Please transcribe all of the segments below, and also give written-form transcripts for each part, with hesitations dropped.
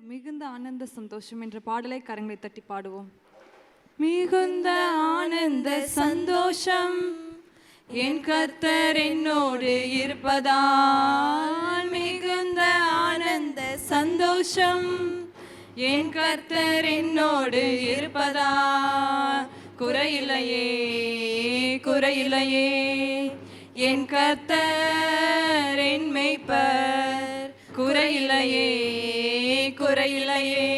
மிகுந்த ஆனந்த சந்தோஷம் என்ற பாடலை கரங்களை தட்டி பாடுவோம். மிகுந்த ஆனந்த சந்தோஷம் என் கர்த்தர் என்னோடு இருப்பதால், மிகுந்த ஆனந்த சந்தோஷம் என் கர்த்தர் என்னோடு இருப்பதால், குறையில்லையே குறையில்லையே என் கர்த்தர் என் மேய்ப்பர், குறையில்லையே குறையில்லையே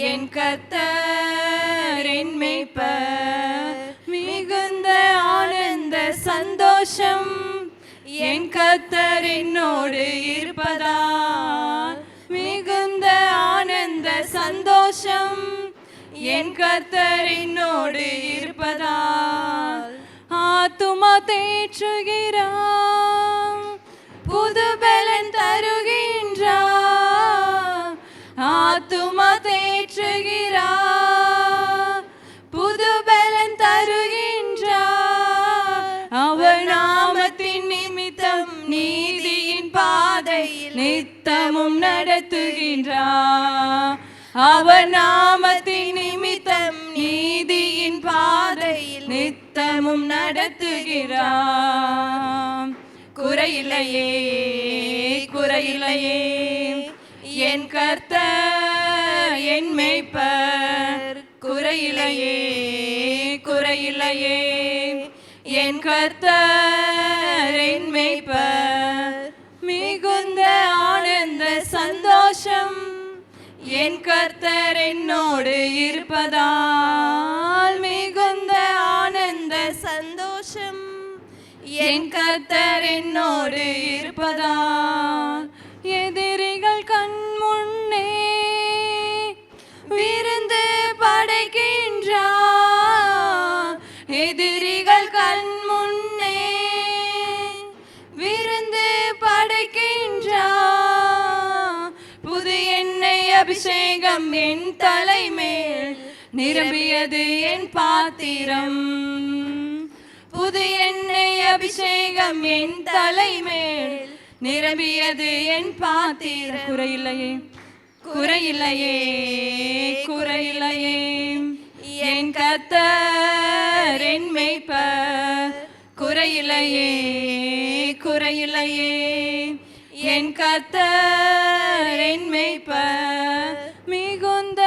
என் கர்த்தர் என் மேய்ப்பர். மிகுந்த ஆனந்த சந்தோஷம் என் கர்த்தர் என்னோடு இருப்பதால், மிகுந்த ஆனந்த சந்தோஷம் என் கர்த்தர் என்னோடு இருப்பதால், ஆத்துமா தேற்றுகிறார், புது பலன் தருகின்றார். ஆத்துமா தேற்றுகிறார், புது பலன் தருகின்றார். அவர் நாமத்தின் நிமித்தம் நீதியின் பாதையில் நித்தமும் நடத்துகின்றார். அவர் நாமத்தின் நிமித்தம் நீதியின் பாதையில் நித்தமும் நடத்துகிறார். குறையில்லையே குறையில்லையே என் கர்த்தர் என் மேய்ப்பர், குறையில்லையே குறையில்லையே என் கர்த்தர் என் மேய்ப்பர். மிகுந்த ஆனந்த சந்தோஷம் என் கர்த்தர் என்னோடு இருப்பதால், மிகுந்த ஆனந்த சந்தோஷம் என் கர்த்தர் என்னோடு இருப்பதால், எதிரிகள் கண் முன்னே விருந்து படைக்கின்றார். எதிரிகள் கண் முன்னே விருந்து படைக்கின்றார். புது எண்ணெய் அபிஷேகம் என் தலைமேல் நிரம்பியது என் பாத்திரம். புது எண்ணெய் அபிஷேகம் என் தலைமேல் நிரம்பியது என் பாத்திரம். குறையில்லையே குறையில்லையே குறையில்லையே என் கர்த்தர் என் மேய்ப்பர், குறையில்லையே குறையில்லையே என் கர்த்தர் என் மேய்ப்பர். மிகுந்த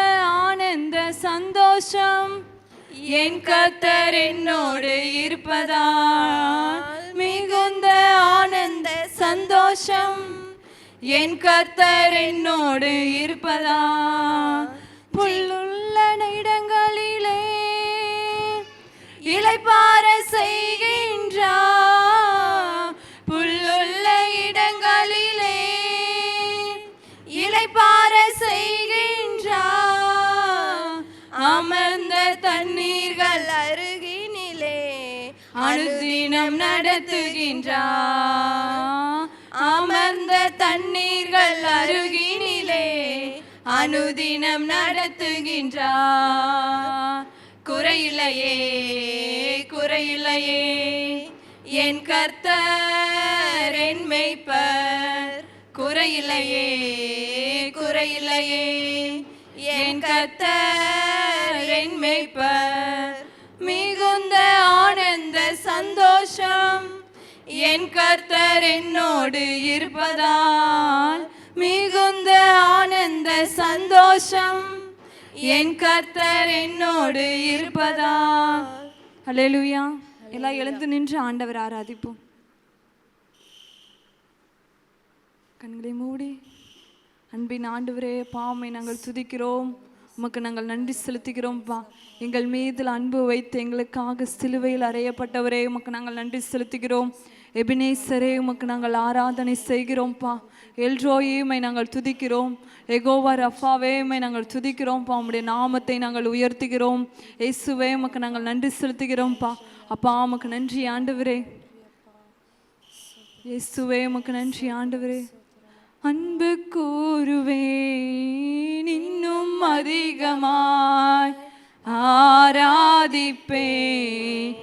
ஆனந்த சந்தோஷம் என் கர்த்தர் என்னோடு இருப்பதால், மிகுந்த ஆனந்த சந்தோஷம் என் கர்த்தர் என்னோடு இருப்பதால், புல்லுள்ள இடங்களிலே இளைப்பாற செய்கின்றார். புல்லுள்ள இடங்களிலே இளைப்பாற செய்கின்றார். அமர்ந்த தண்ணீர்கள் அருகினிலே அனுதினம் நடத்துகின்றார். அமர்ந்த தண்ணீர்கள் அருகினிலே அனுதினம் நடத்துகின்றார். குறையில்லையே குறையில்லையே என் கர்த்தர் என் மேய்ப்பர், குறையில்லையே குறையில்லையே என் கர்த்தர் என் மேய்ப்பர். மிகுந்த ஆனந்த சந்தோஷம் என் கர்த்தர் என்னோடு இருப்பதால், மிகுந்த ஆனந்த சந்தோஷம் என் கர்த்தர் என்னோடு இருப்பதால். அல்லேலூயா. எல்லாம் எழுந்து நின்று ஆண்டவர் ஆராதிப்போம். கண்களை மூடி, அன்பின் ஆண்டவரே, பாமை நாங்கள் துதிக்கிறோம், உமக்கு நாங்கள் நன்றி செலுத்துகிறோம்ப்பா. எங்கள் மீதில் அன்பு வைத்து எங்களுக்காக சிலுவையில் அறையப்பட்டவரே, உமக்கு நாங்கள் நன்றி செலுத்துகிறோம். எபினேசரே, உமக்கு நாங்கள் ஆராதனை செய்கிறோம்ப்பா. எல்ரோயுமை நாங்கள் துதிக்கிறோம். எகோவா ரஃபாவேமை நாங்கள் துதிக்கிறோம்ப்பா. உம்முடைய நாமத்தை நாங்கள் உயர்த்துகிறோம். இயேசுவே, உமக்கு நாங்கள் நன்றி செலுத்துகிறோம்ப்பா. அப்பா, உமக்கு நன்றி ஆண்டவரே. இயேசுவே, உமக்கு நன்றி ஆண்டவரே. அன்பு கூறுவேன் இன்னும் அதிகமாய், ஆராதிப்பேன்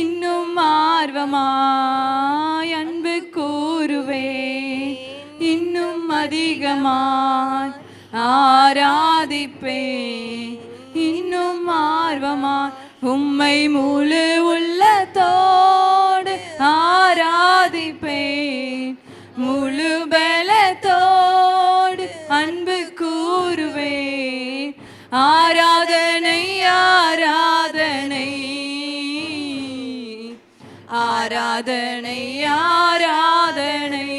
இன்னும் ஆர்வமாய். அன்பு கூறுவேன் இன்னும் அதிகமாய், ஆராதிப்பேன் இன்னும் ஆர்வமா உம்மை முழு உள்ளத்தோடு ஆராதிப்பேன் முழு பலத்தோடு அன்பு கூறுவேன் ஆராதனை ஆராதனை ஆராதனை ஆராதனை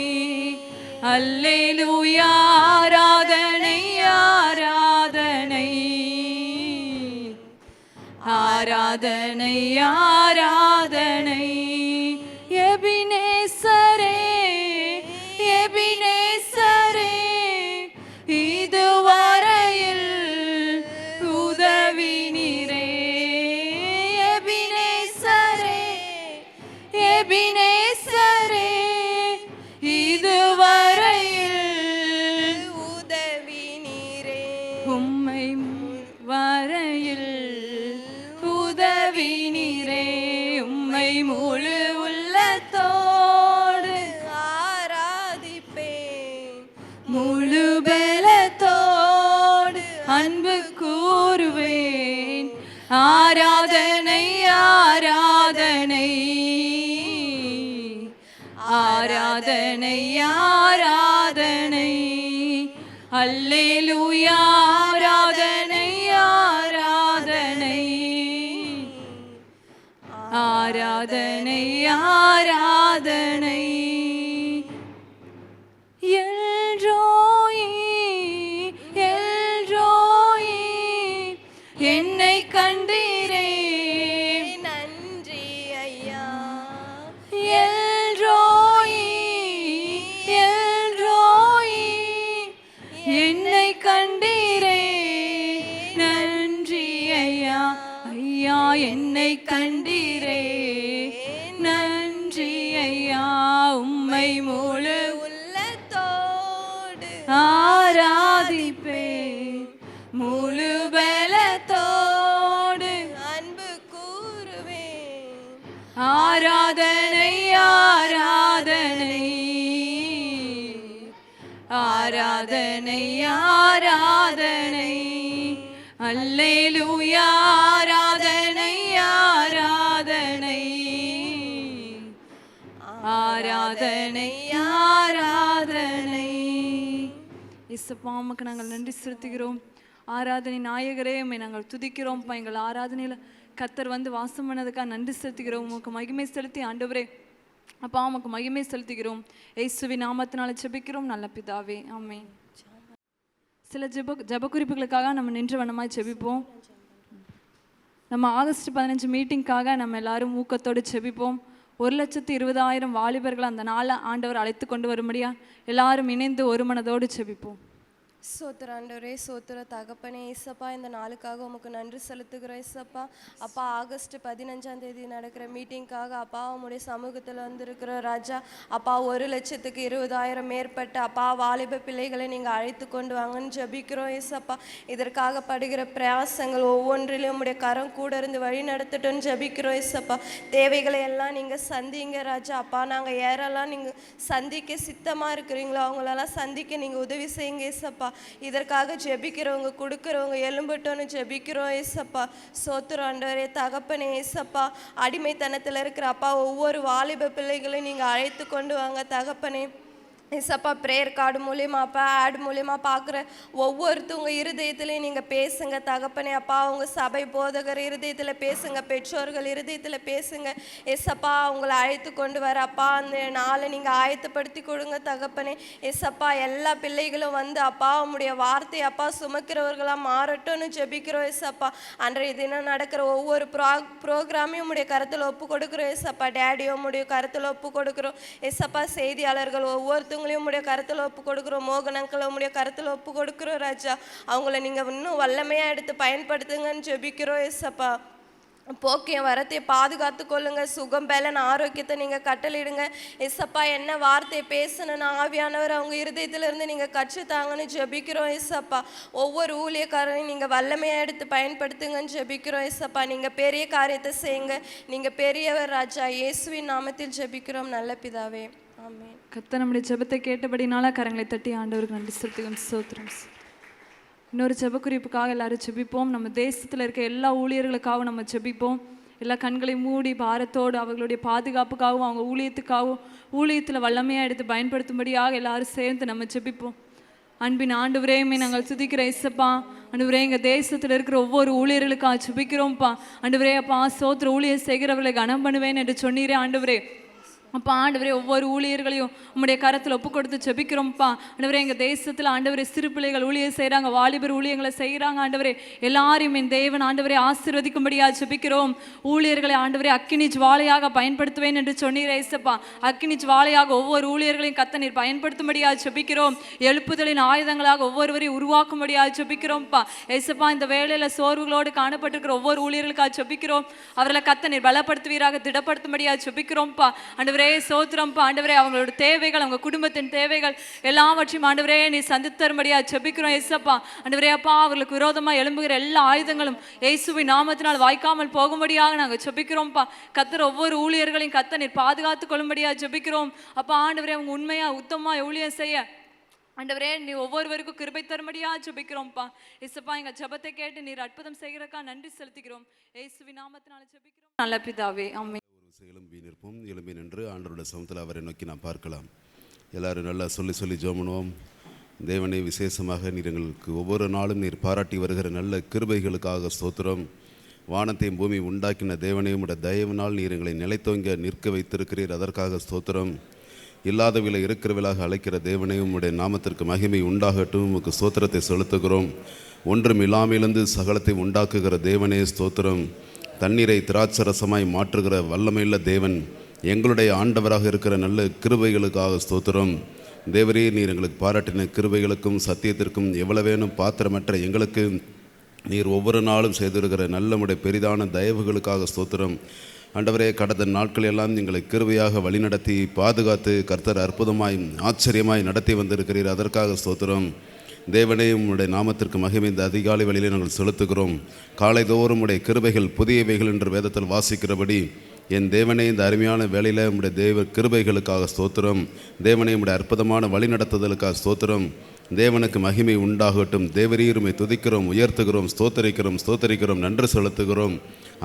அல்லேலூயா ஆராதனை ஆராதனை ஆராதனை ஆராதனை எபினேசரே எபினேசரே இதுவரையில் உதவி நீரே எபினேசரே எபினேசரே இதுவரையில் உதவி நீரே உம்மை வரையில் உதவி நீரே உம்மை முழு உள்ளத்தோடு ஆராதிப்பேன் முழு பலத்தோடு அன்பு கூறுவேன் ஆராதனை ஆராதனை ஆராதனை ஆராதனை அல்லேலூயா ஆராதனை ஆராதனை ஆராதனை ஆராதனை எல்ரோயி எல்ரோயி என்னை கண்டீரே நன்றி ஐயா எல்ரோயி எல்ரோயி என்னை கண்டீரே நன்றி ஐயா ஐயா என்னை கண்டீரே நன்றி ஐயா உம்மை முழு உள்ளத்தோடு ஆராதிப்பேன் முழு பலத்தோடு அன்பு கூறுவேன் ஆராதனை ஆராதனை ஆராதனை ஆராதனை அல்லேலூயா ஆராதனை ஆராதனை ஆராதனை ஆராதனை இயேசுப்பா உமக்கு நாங்கள் நன்றி செலுத்துகிறோம் ஆராதனை நாயகரே உம்மை நாங்கள் துதிக்கிறோம்ப்பா எங்கள் ஆராதனையில் கர்த்தர் வந்து வாசம் பண்ணதுக்காக நன்றி செலுத்துகிறோம் உமக்கு மகிமை செலுத்தி ஆண்டவரே அப்பா உமக்கு மகிமை செலுத்துகிறோம் இயேசுவின் நாமத்தினால ஜெபிக்கிறோம் நல்ல பிதாவே ஆமென் சில ஜெப குறிப்புகளுக்காக நம்ம நின்று வண்ணமாய் ஜெபிப்போம் நம்ம ஆகஸ்ட் 15 மீட்டிங்காக நம்ம எல்லாரும் ஊக்கத்தோடு ஜெபிப்போம் 1,20,000 வாலிபர்கள் அந்த நாளை ஆண்டவர் அழைத்து கொண்டு வரும்படியா எல்லாரும் இணைந்து ஒரு மனதோடு ஜெபிப்போம் சோத்திர ஆண்டவரே சோத்திர தகப்பனே ஏசப்பா இந்த நாளுக்காக உமக்கு நன்றி செலுத்துகிறோம் ஏசப்பா அப்பா ஆகஸ்ட் 15ஆம் தேதி நடக்கிற மீட்டிங்காக அப்பா உம்முடைய சமூகத்தில் வந்திருக்கிற ராஜா அப்பா 1,20,000 மேற்பட்ட அப்பா வாலிப பிள்ளைகளை நீங்கள் அழைத்து கொண்டு வாங்கன்னு ஜபிக்கிறோம் ஏசப்பா இதற்காக படுகிற பிரயாசங்கள் ஒவ்வொன்றிலும் உம்முடைய கரம் கூட இருந்து வழி நடத்தட்டும்னு ஜபிக்கிறோம் ஏசப்பா தேவைகளை எல்லாம் நீங்கள் சந்திங்க ராஜா அப்பா நாங்கள் யாரெல்லாம் நீங்கள் சந்திக்க சித்தமாக இருக்கிறீங்களோ அவங்களெல்லாம் சந்திக்க நீங்கள் உதவி செய்யுங்க ஏசப்பா இதற்காக ஜெபிக்கிறவங்க கொடுக்குறவங்க எலும்பட்டோன்னு ஜெபிக்கிறோம் ஏசப்பா சோத்திரம் ஆண்டவரே தகப்பனே ஏசப்பா அடிமைத்தனத்தில் இருக்கிற அப்பா ஒவ்வொரு வாலிப பிள்ளைகளையும் நீங்கள் அழைத்து கொண்டு வாங்க தகப்பனே ஏசப்பா ப்ரேயர் கார்டு மூலியமா அப்பா ஆட் மூலியமா பார்க்குற ஒவ்வொருத்தவங்க இருதயத்துலையும் நீங்கள் பேசுங்க தகப்பனே அப்பா அவங்க சபை போதகர் இருதயத்தில் பேசுங்க பெற்றோர்கள் இருதயத்தில் பேசுங்க ஏசப்பா அவங்கள அழைத்து கொண்டு வர அப்பா அந்த நாளை நீங்கள் ஆயத்தப்படுத்தி கொடுங்க தகப்பனே ஏசப்பா எல்லா பிள்ளைகளும் வந்து அப்பா உம்முடைய வார்த்தை அப்பா சுமக்கிறவர்களாக மாறட்டும்னு ஜெபிக்கிறோம் ஏசப்பா அன்றைய தினம் நடக்கிற ஒவ்வொரு ப்ரோக்ராமையும் உம்முடைய கருத்தில் ஒப்பு கொடுக்குறோம் ஏசப்பா டேடியும் உம்முடைய கருத்தில் ஒப்பு கொடுக்குறோம் ஏசப்பா செய்தியாளர்கள் ஒவ்வொருத்தவங்க உம்முடைய கருத்தில் ஒப்பு கொடுக்குறோம் மோகனங்களை உம்முடைய கருத்தில் ஒப்பு கொடுக்குறோம் ராஜா அவங்கள நீங்கள் இன்னும் வல்லமையாக எடுத்து பயன்படுத்துங்கன்னு ஜெபிக்கிறோம் ஏசப்பா போக்கிய வரத்தை பாதுகாத்து கொள்ளுங்க சுகம் பலன் ஆரோக்கியத்தை நீங்கள் கட்டளிடுங்க ஏசப்பா என்ன வார்த்தையை பேசணும்னு ஆவியானவர் அவங்க இருதயத்திலிருந்து நீங்கள் கற்றுத்தாங்கன்னு ஜெபிக்கிறோம் ஏசப்பா ஒவ்வொரு ஊழியக்காரனையும் நீங்கள் வல்லமையாக எடுத்து பயன்படுத்துங்கன்னு ஜெபிக்கிறோம் ஏசப்பா நீங்கள் பெரிய காரியத்தை செய்யுங்க நீங்கள் பெரியவர் ராஜா இயேசுவின் நாமத்தில் ஜெபிக்கிறோம் நல்ல பிதாவே ஆமென் கர்த்தர் நம்முடைய ஜெபத்தை கேட்டபடினால கரங்களை தட்டி ஆண்டவருக்கு நன்றி செலுத்துகிறோம் ஸ்தோத்திரம் இன்னொரு ஜெப குறிப்புக்காக எல்லாரும் ஜெபிப்போம். நம்ம தேசத்தில் இருக்க எல்லா ஊழியர்களுக்காகவும் நம்ம ஜெபிப்போம். எல்லா கண்களை மூடி பாரத்தோடு அவர்களுடைய பாதுகாப்புக்காகவும் அவங்க ஊழியத்துக்காகவும் ஊழியத்தில் வல்லமையாக எடுத்து பயன்படுத்தும்படியாக எல்லாரும் சேர்ந்து நம்ம ஜெபிப்போம். அன்பின் ஆண்டவரே, நாங்கள் துதிக்கிற இயேசப்பா. ஆண்டவரே, எங்கள் தேசத்தில் இருக்கிற ஒவ்வொரு ஊழியர்களுக்காக ஜெபிக்கிறோம்ப்பா. ஆண்டவரே அப்பா, ஸ்தோத்திர ஊழியர் செய்கிறவர்களை கனம் பண்ணுவேன் என்று சொன்னீரே ஆண்டவரே. அப்பா ஆண்டவரே, ஒவ்வொரு ஊழியர்களையும் உம்முடைய கரத்தில் ஒப்பு கொடுத்து ஜெபிக்கிறோம்ப்பா. ஆண்டவரே, எங்கள் தேசத்தில் ஆண்டவரே சிறு பிள்ளைகள் ஊழியர் செய்கிறாங்க, வாலிபர் ஊழியங்களை செய்கிறாங்க. ஆண்டவரே, எல்லாரையும் என் தேவன் ஆண்டவரே ஆசீர்வதிக்கும்படியாக ஜெபிக்கிறோம். ஊழியர்களை ஆண்டவரே அக்கினி ஜுவாலையாக பயன்படுத்துவேன் என்று சொன்னீரே இயேசப்பா. அக்கினி ஜுவாலையாக ஒவ்வொரு ஊழியர்களையும் கர்த்தர் நீர் பயன்படுத்தும்படியாக ஜெபிக்கிறோம். எழுப்புதலின் ஆயுதங்களாக ஒவ்வொருவரையும் உருவாக்கும்படியாக ஜெபிக்கிறோம்ப்பா. இயேசப்பா, இந்த வேளையில் சோர்வுகளோடு காணப்பட்டிருக்கிற ஒவ்வொரு ஊழியர்களுக்காக ஜெபிக்கிறோம். அவர்களை கர்த்தர் நீர் பலப்படுத்துவீராக, திடப்படுத்தும்படியாக ஜெபிக்கிறோம்ப்பா. ஆண்டவரே சோத்திரம்ப்பா. ஆண்டவரே, அவங்களோட தேவைகள், அவங்க குடும்பத்தின் தேவைகள் எல்லாவற்றையும் ஆண்டவரே நீ சந்தித்து தரும்படியா ஜெபிக்கிறோம் இயேசப்பா. ஆண்டவரே அப்பா, அவர்களுக்கு விரோதமாக எழும்புகிற எல்லா ஆயுதங்களும் இயேசுவின் நாமத்தினால் வாய்க்காமல் போகும்படியாக நாங்கள் ஜெபிக்கிறோம்ப்பா. கர்த்தர் ஒவ்வொரு ஊழியர்களையும் கர்த்தர் நீர் பாதுகாத்து கொள்ளும்படியா ஜெபிக்கிறோம் அப்பா. ஆண்டவரே, அவங்க உண்மையா உத்தமா ஊழியம் செய்ய ஆண்டவரே நீ ஒவ்வொருவருக்கும் கிருபை தரும்படியா ஜெபிக்கிறோம்ப்பா. இயேசப்பா, எங்க ஜெபத்தை கேட்டு நீர் அற்புதம் செய்கிறக்கா நன்றி செலுத்துகிறோம். இயேசுவின் நாமத்தினால ஜெபிக்கிறோம் நல்ல பிதாவே, ஆமென். எழும்பி நிற்போம். எழும்பி நின்று ஆண்டவருடைய சமூகத்தில் அவரை நோக்கி நாம் பார்க்கலாம். எல்லாரும் நல்லா சொல்லி ஜெபம் பண்ணுவோம். தேவனே, விசேஷமாக நீர் எங்களுக்கு ஒவ்வொரு நாளும் நீர் பாராட்டி வருகிற நல்ல கிருபைகளுக்காக ஸ்தோத்திரம். வானத்தையும் பூமி உண்டாக்கின தேவனே, உம்முடைய தயவினால் நீர் எங்களை நிலைத்தோங்க நிற்க வைத்திருக்கிறீர், அதற்காக ஸ்தோத்திரம். இல்லாதவில இருக்கிறவிலாக அழைக்கிற தேவனே, உம்முடைய நாமத்திற்கு மகிமை உண்டாகட்டும். உமக்கு ஸ்தோத்திரத்தை செலுத்துகிறோம். ஒன்றும் இல்லாமலிருந்து சகலத்தை உண்டாக்குகிற தேவனே ஸ்தோத்திரம். தண்ணீரை திராட்சரசமாய் மாற்றுகிற வல்லமையுள்ள தேவன், எங்களுடைய ஆண்டவராக இருக்கிற நல்ல கிருபைகளுக்காக ஸ்தோத்திரம். தேவரே, நீர் எங்களுக்கு பாராட்டின கிருபைகளுக்கும் சத்தியத்திற்கும் எவ்வளவேனும் பாத்திரமற்ற எங்களுக்கு நீர் ஒவ்வொரு நாளும் செய்திருக்கிற நல்லமுடைய பெரிதான தயவுகளுக்காக ஸ்தோத்திரம். ஆண்டவரே, கடந்த நாட்கள் எல்லாம் எங்களை கிருபையாக வழிநடத்தி பாதுகாத்து கர்த்தர் அற்புதமாய் ஆச்சரியமாய் நடத்தி வந்திருக்கிறீர், அதற்காக ஸ்தோத்திரம். தேவனே, உம்முடைய நாமத்திற்கு மகிமை இந்த அதிகாலை வழியிலே நாங்கள் செலுத்துகிறோம். காலைதோறும் உடைய கிருபைகள் புதியவைகள் என்று வேதத்தில் வாசிக்கிறபடி என் தேவனே, இந்த அருமையான வேளையில் உம்முடைய தேவ கிருபைகளுக்காக ஸ்தோத்திரம். தேவனே, உம்முடைய அற்புதமான வழி நடத்துதலுக்காக ஸ்தோத்திரம். தேவனுக்கு மகிமை உண்டாகட்டும். தேவரீருமை துதிக்கிறோம், உயர்த்துகிறோம், ஸ்தோத்தரிக்கிறோம், நன்றி செலுத்துகிறோம்.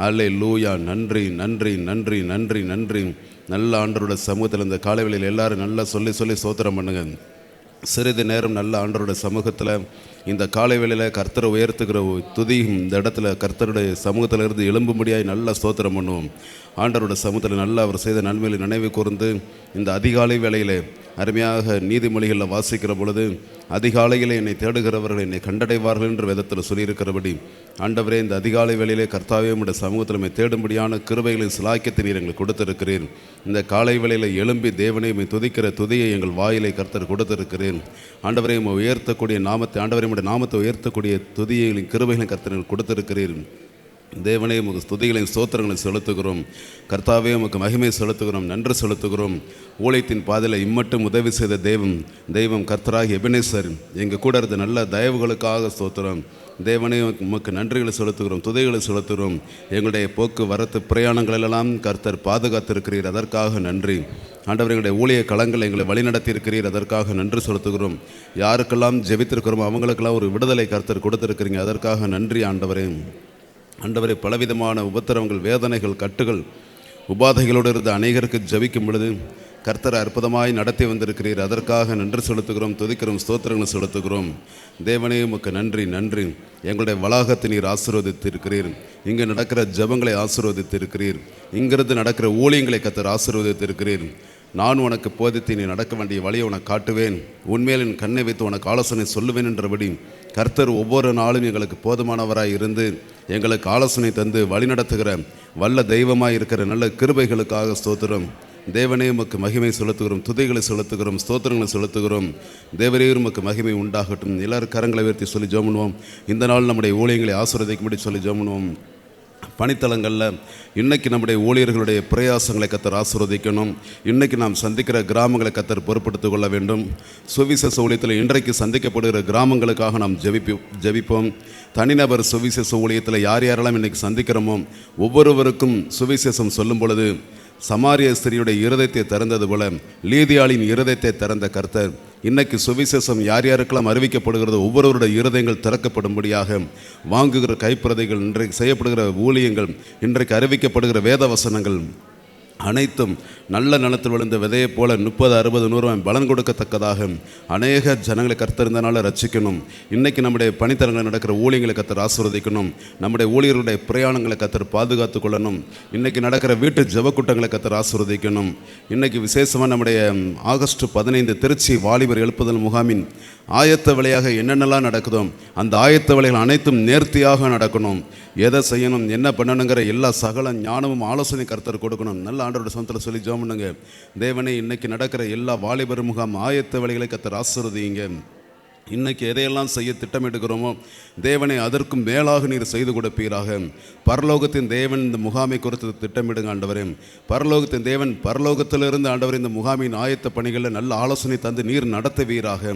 அல்லேலூயா. நன்றி நன்றி நன்றி நன்றி நன்றி. நல்ல ஆண்டவரோட சமூகத்தில் இந்த காலை வேளையில் எல்லாரும் நல்லா சொல்லி ஸ்தோத்திரம் பண்ணுங்க. சிறிது நேரம் நல்ல ஆண்டவருடைய சமூகத்தில் இந்த காலை வேளையில் கர்த்தரை உயர்த்துகிற துதி இந்த இடத்துல கர்த்தருடைய சமூகத்தில் இருந்து எழும்பும்படியாய் நல்லா ஸ்தோத்திரம் பண்ணுவோம். ஆண்டவருடைய சமூகத்தில் நல்லா அவர் செய்த நன்மைகளை நினைவு கூர்ந்து இந்த அதிகாலை வேளையில் அருமையாக நீதிமொழிகளில் வாசிக்கிற பொழுது, அதிகாலையில் என்னை தேடுகிறவர்கள் என்னை கண்டடைவார்கள் என்று வேதத்தில் சொல்லியிருக்கிறபடி, ஆண்டவரே, இந்த அதிகாலை வேளையிலே கர்த்தாவே உம்முடைய சமூகத்தில் நம்மை தேடும்படியான கிருபைகளின் சிலாக்கியத்தை நீர் எங்களுக்கு கொடுத்திருக்கிறேன். இந்த காலை வேளையில் எழும்பி தேவனை துதிக்கிற துதியை எங்கள் வாயிலை கர்த்தர் கொடுத்திருக்கிறேன். ஆண்டவரை உயர்த்தக்கூடிய நாமத்தை, ஆண்டவரை நாமத்தை உயர்த்தக்கூடிய துதியைகளின் கிருபைகளின் கர்த்தர் கொடுத்திருக்கிறீர். தேவனே, உமக்கு ஸ்துதிகளையும் ஸ்தோத்திரங்களை செலுத்துகிறோம். கர்த்தாவே, உமக்கு மகிமை செலுத்துகிறோம், நன்றி செலுத்துகிறோம். ஊழியத்தின் பாதையில் இம்மட்டும் உதவி செய்த தெய்வம் கர்த்தராகி எபெனேசர் எங்கள் கூட இருந்த நல்ல தயவுகளுக்காக ஸ்தோத்திரம். தேவனே, உமக்கு நன்றிகளை செலுத்துகிறோம், துதிகளை செலுத்துகிறோம். எங்களுடைய போக்குவரத்து பிரயாணங்களெல்லாம் கர்த்தர் பாதுகாத்திருக்கிறீர், அதற்காக நன்றி. ஆண்டவர், எங்களுடைய ஊழிய களங்கள் எங்களை வழிநடத்தி இருக்கிறீர், அதற்காக நன்றி செலுத்துகிறோம். யாருக்கெல்லாம் ஜெபித்திருக்கிறோம் அவங்களுக்கெல்லாம் ஒரு விடுதலை கர்த்தர் கொடுத்திருக்கிறீங்க, அதற்காக நன்றி. ஆண்டவரே, பலவிதமான உபத்திரவங்கள், வேதனைகள், கட்டுகள், உபாதைகளோடு இருந்த அநேகருக்கு ஜெபிக்கும் பொழுது கர்த்தர் அற்புதமாய் நடத்தி வந்திருக்கிறீர், அதற்காக நன்றி செலுத்துகிறோம், துதிக்கிறோம், ஸ்தோத்திரங்களை செலுத்துகிறோம். தேவனே, உமக்கு நன்றி. எங்களுடைய வளாகத்தை நீர் ஆசீர்வதித்திருக்கிறீர். இங்கு நடக்கிற ஜெபங்களை ஆசீர்வதித்திருக்கிறீர். இங்கிருந்து நடக்கிற ஊழியங்களை கர்த்தர் ஆசீர்வதித்திருக்கிறீர். நான் உனக்கு போதித்து நீ நடக்க வேண்டிய வழியை உனக்கு காட்டுவேன், உன்மேல் என் கண்ணை வைத்து உனக்கு ஆலோசனை சொல்லுவேன் என்றபடி கர்த்தர் ஒவ்வொரு நாளும் எங்களுக்கு போதுமானவராய் இருந்து எங்களுக்கு ஆலோசனை தந்து வழிநடத்துகிற வல்ல தெய்வமாய் இருக்கிற நல்ல கிருபைகளுக்காக ஸ்தோத்திரம். தேவனே, உமக்கு மகிமை செலுத்துகிறோம், துதிகளை செலுத்துகிறோம், ஸ்தோத்திரங்களை செலுத்துகிறோம். தேவரே, உமக்கு மகிமை உண்டாகட்டும். எல்லாரும் கரங்களை உயர்த்தி சொல்லி ஜெபம் பண்ணுவோம். இந்த நாள் நம்முடைய ஊழியங்களை ஆசீர்வதிக்கும்படி சொல்லி ஜெபம் பண்ணுவோம். பணித்தலங்களில் இன்றைக்கி நம்முடைய ஊழியர்களுடைய பிரயாசங்களை கர்த்தர் ஆசீர்வதிக்கணும். இன்றைக்கி நாம் சந்திக்கிற கிராமங்களை கர்த்தர் பொறுப்படுத்திக் கொள்ள வேண்டும். சுவிசேஷ ஊழியத்தில் இன்றைக்கு சந்திக்கப்படுகிற கிராமங்களுக்காக நாம் ஜெபிப்போம். தனிநபர் சுவிசேஷ ஊழியத்தில் யாரெல்லாம் இன்றைக்கி சந்திக்கிறோமோ ஒவ்வொருவருக்கும் சுவிசேஷம் சொல்லும் பொழுது சமாரிய ஸ்திரியுடைய இருதயத்தை திறந்தது போல லீதியாளின் இருதயத்தை திறந்த கர்த்தர் இன்னைக்கு சுவிசேஷம் யார் யாருக்கெல்லாம் அறிவிக்கப்படுகிறது ஒவ்வொருவருடைய இருதயங்கள் திறக்கப்படும்படியாக வாங்குகிற கைப்பிரதைகள், இன்றைக்கு செய்யப்படுகிற ஊழியங்கள், இன்றைக்கு அறிவிக்கப்படுகிற வேத வசனங்கள் அனைத்தும் நல்ல நிலத்தில் விழுந்த விதையை போல 30, 60, 100 பலன் கொடுக்கத்தக்கதாக அநேக ஜனங்களை கர்த்தர் இந்த நாளில் ரட்சிக்கணும். இன்றைக்கி நம்முடைய பணித்தரங்களில் நடக்கிற ஊழியங்களை கர்த்தர் ஆசீர்வதிக்கணும். நம்முடைய ஊழியர்களுடைய பிரயாணங்களை கர்த்தர் பாதுகாத்து கொள்ளணும். இன்றைக்கி நடக்கிற வீட்டு ஜெபக்கூட்டங்களை கர்த்தர் ஆசீர்வதிக்கணும். இன்றைக்கி விசேஷமாக நம்முடைய ஆகஸ்ட் 15 திருச்சி வாலிபர் எழுப்புதல் முகாமின் ஆயத்த வேலையாக என்னென்னலாம் நடக்குதோ அந்த ஆயத்த வேலைகள் அனைத்தும் நேர்த்தியாக நடக்கணும். எதை செய்யணும், என்ன பண்ணணுங்கிற எல்லா சகல ஞானமும் ஆலோசனை கர்த்தர் கொடுக்கணும். நல்ல ஆண்டவரோட சொந்தத்தில் சொல்லி ஜெபம் பண்ணுங்க. தேவனே, இன்னைக்கு நடக்கிற எல்லா வாலிபர் முகாம் ஆயத்த வேலைகளை கர்த்தர் ஆசீர்வதிங்க. இன்றைக்கி எதையெல்லாம் செய்ய திட்டமிடுகிறோமோ தேவனை அதற்கும் மேலாக நீர் செய்து கொடுப்பீராக. பரலோகத்தின் தேவன் இந்த முகாமை குறித்து திட்டமிடுங்க ஆண்டவரே. பரலோகத்தின் தேவன் பரலோகத்திலிருந்து ஆண்டவர் இந்த முகாமின் ஆயத்த பணிகளில் நல்ல ஆலோசனை தந்து நீர் நடத்துவீராக.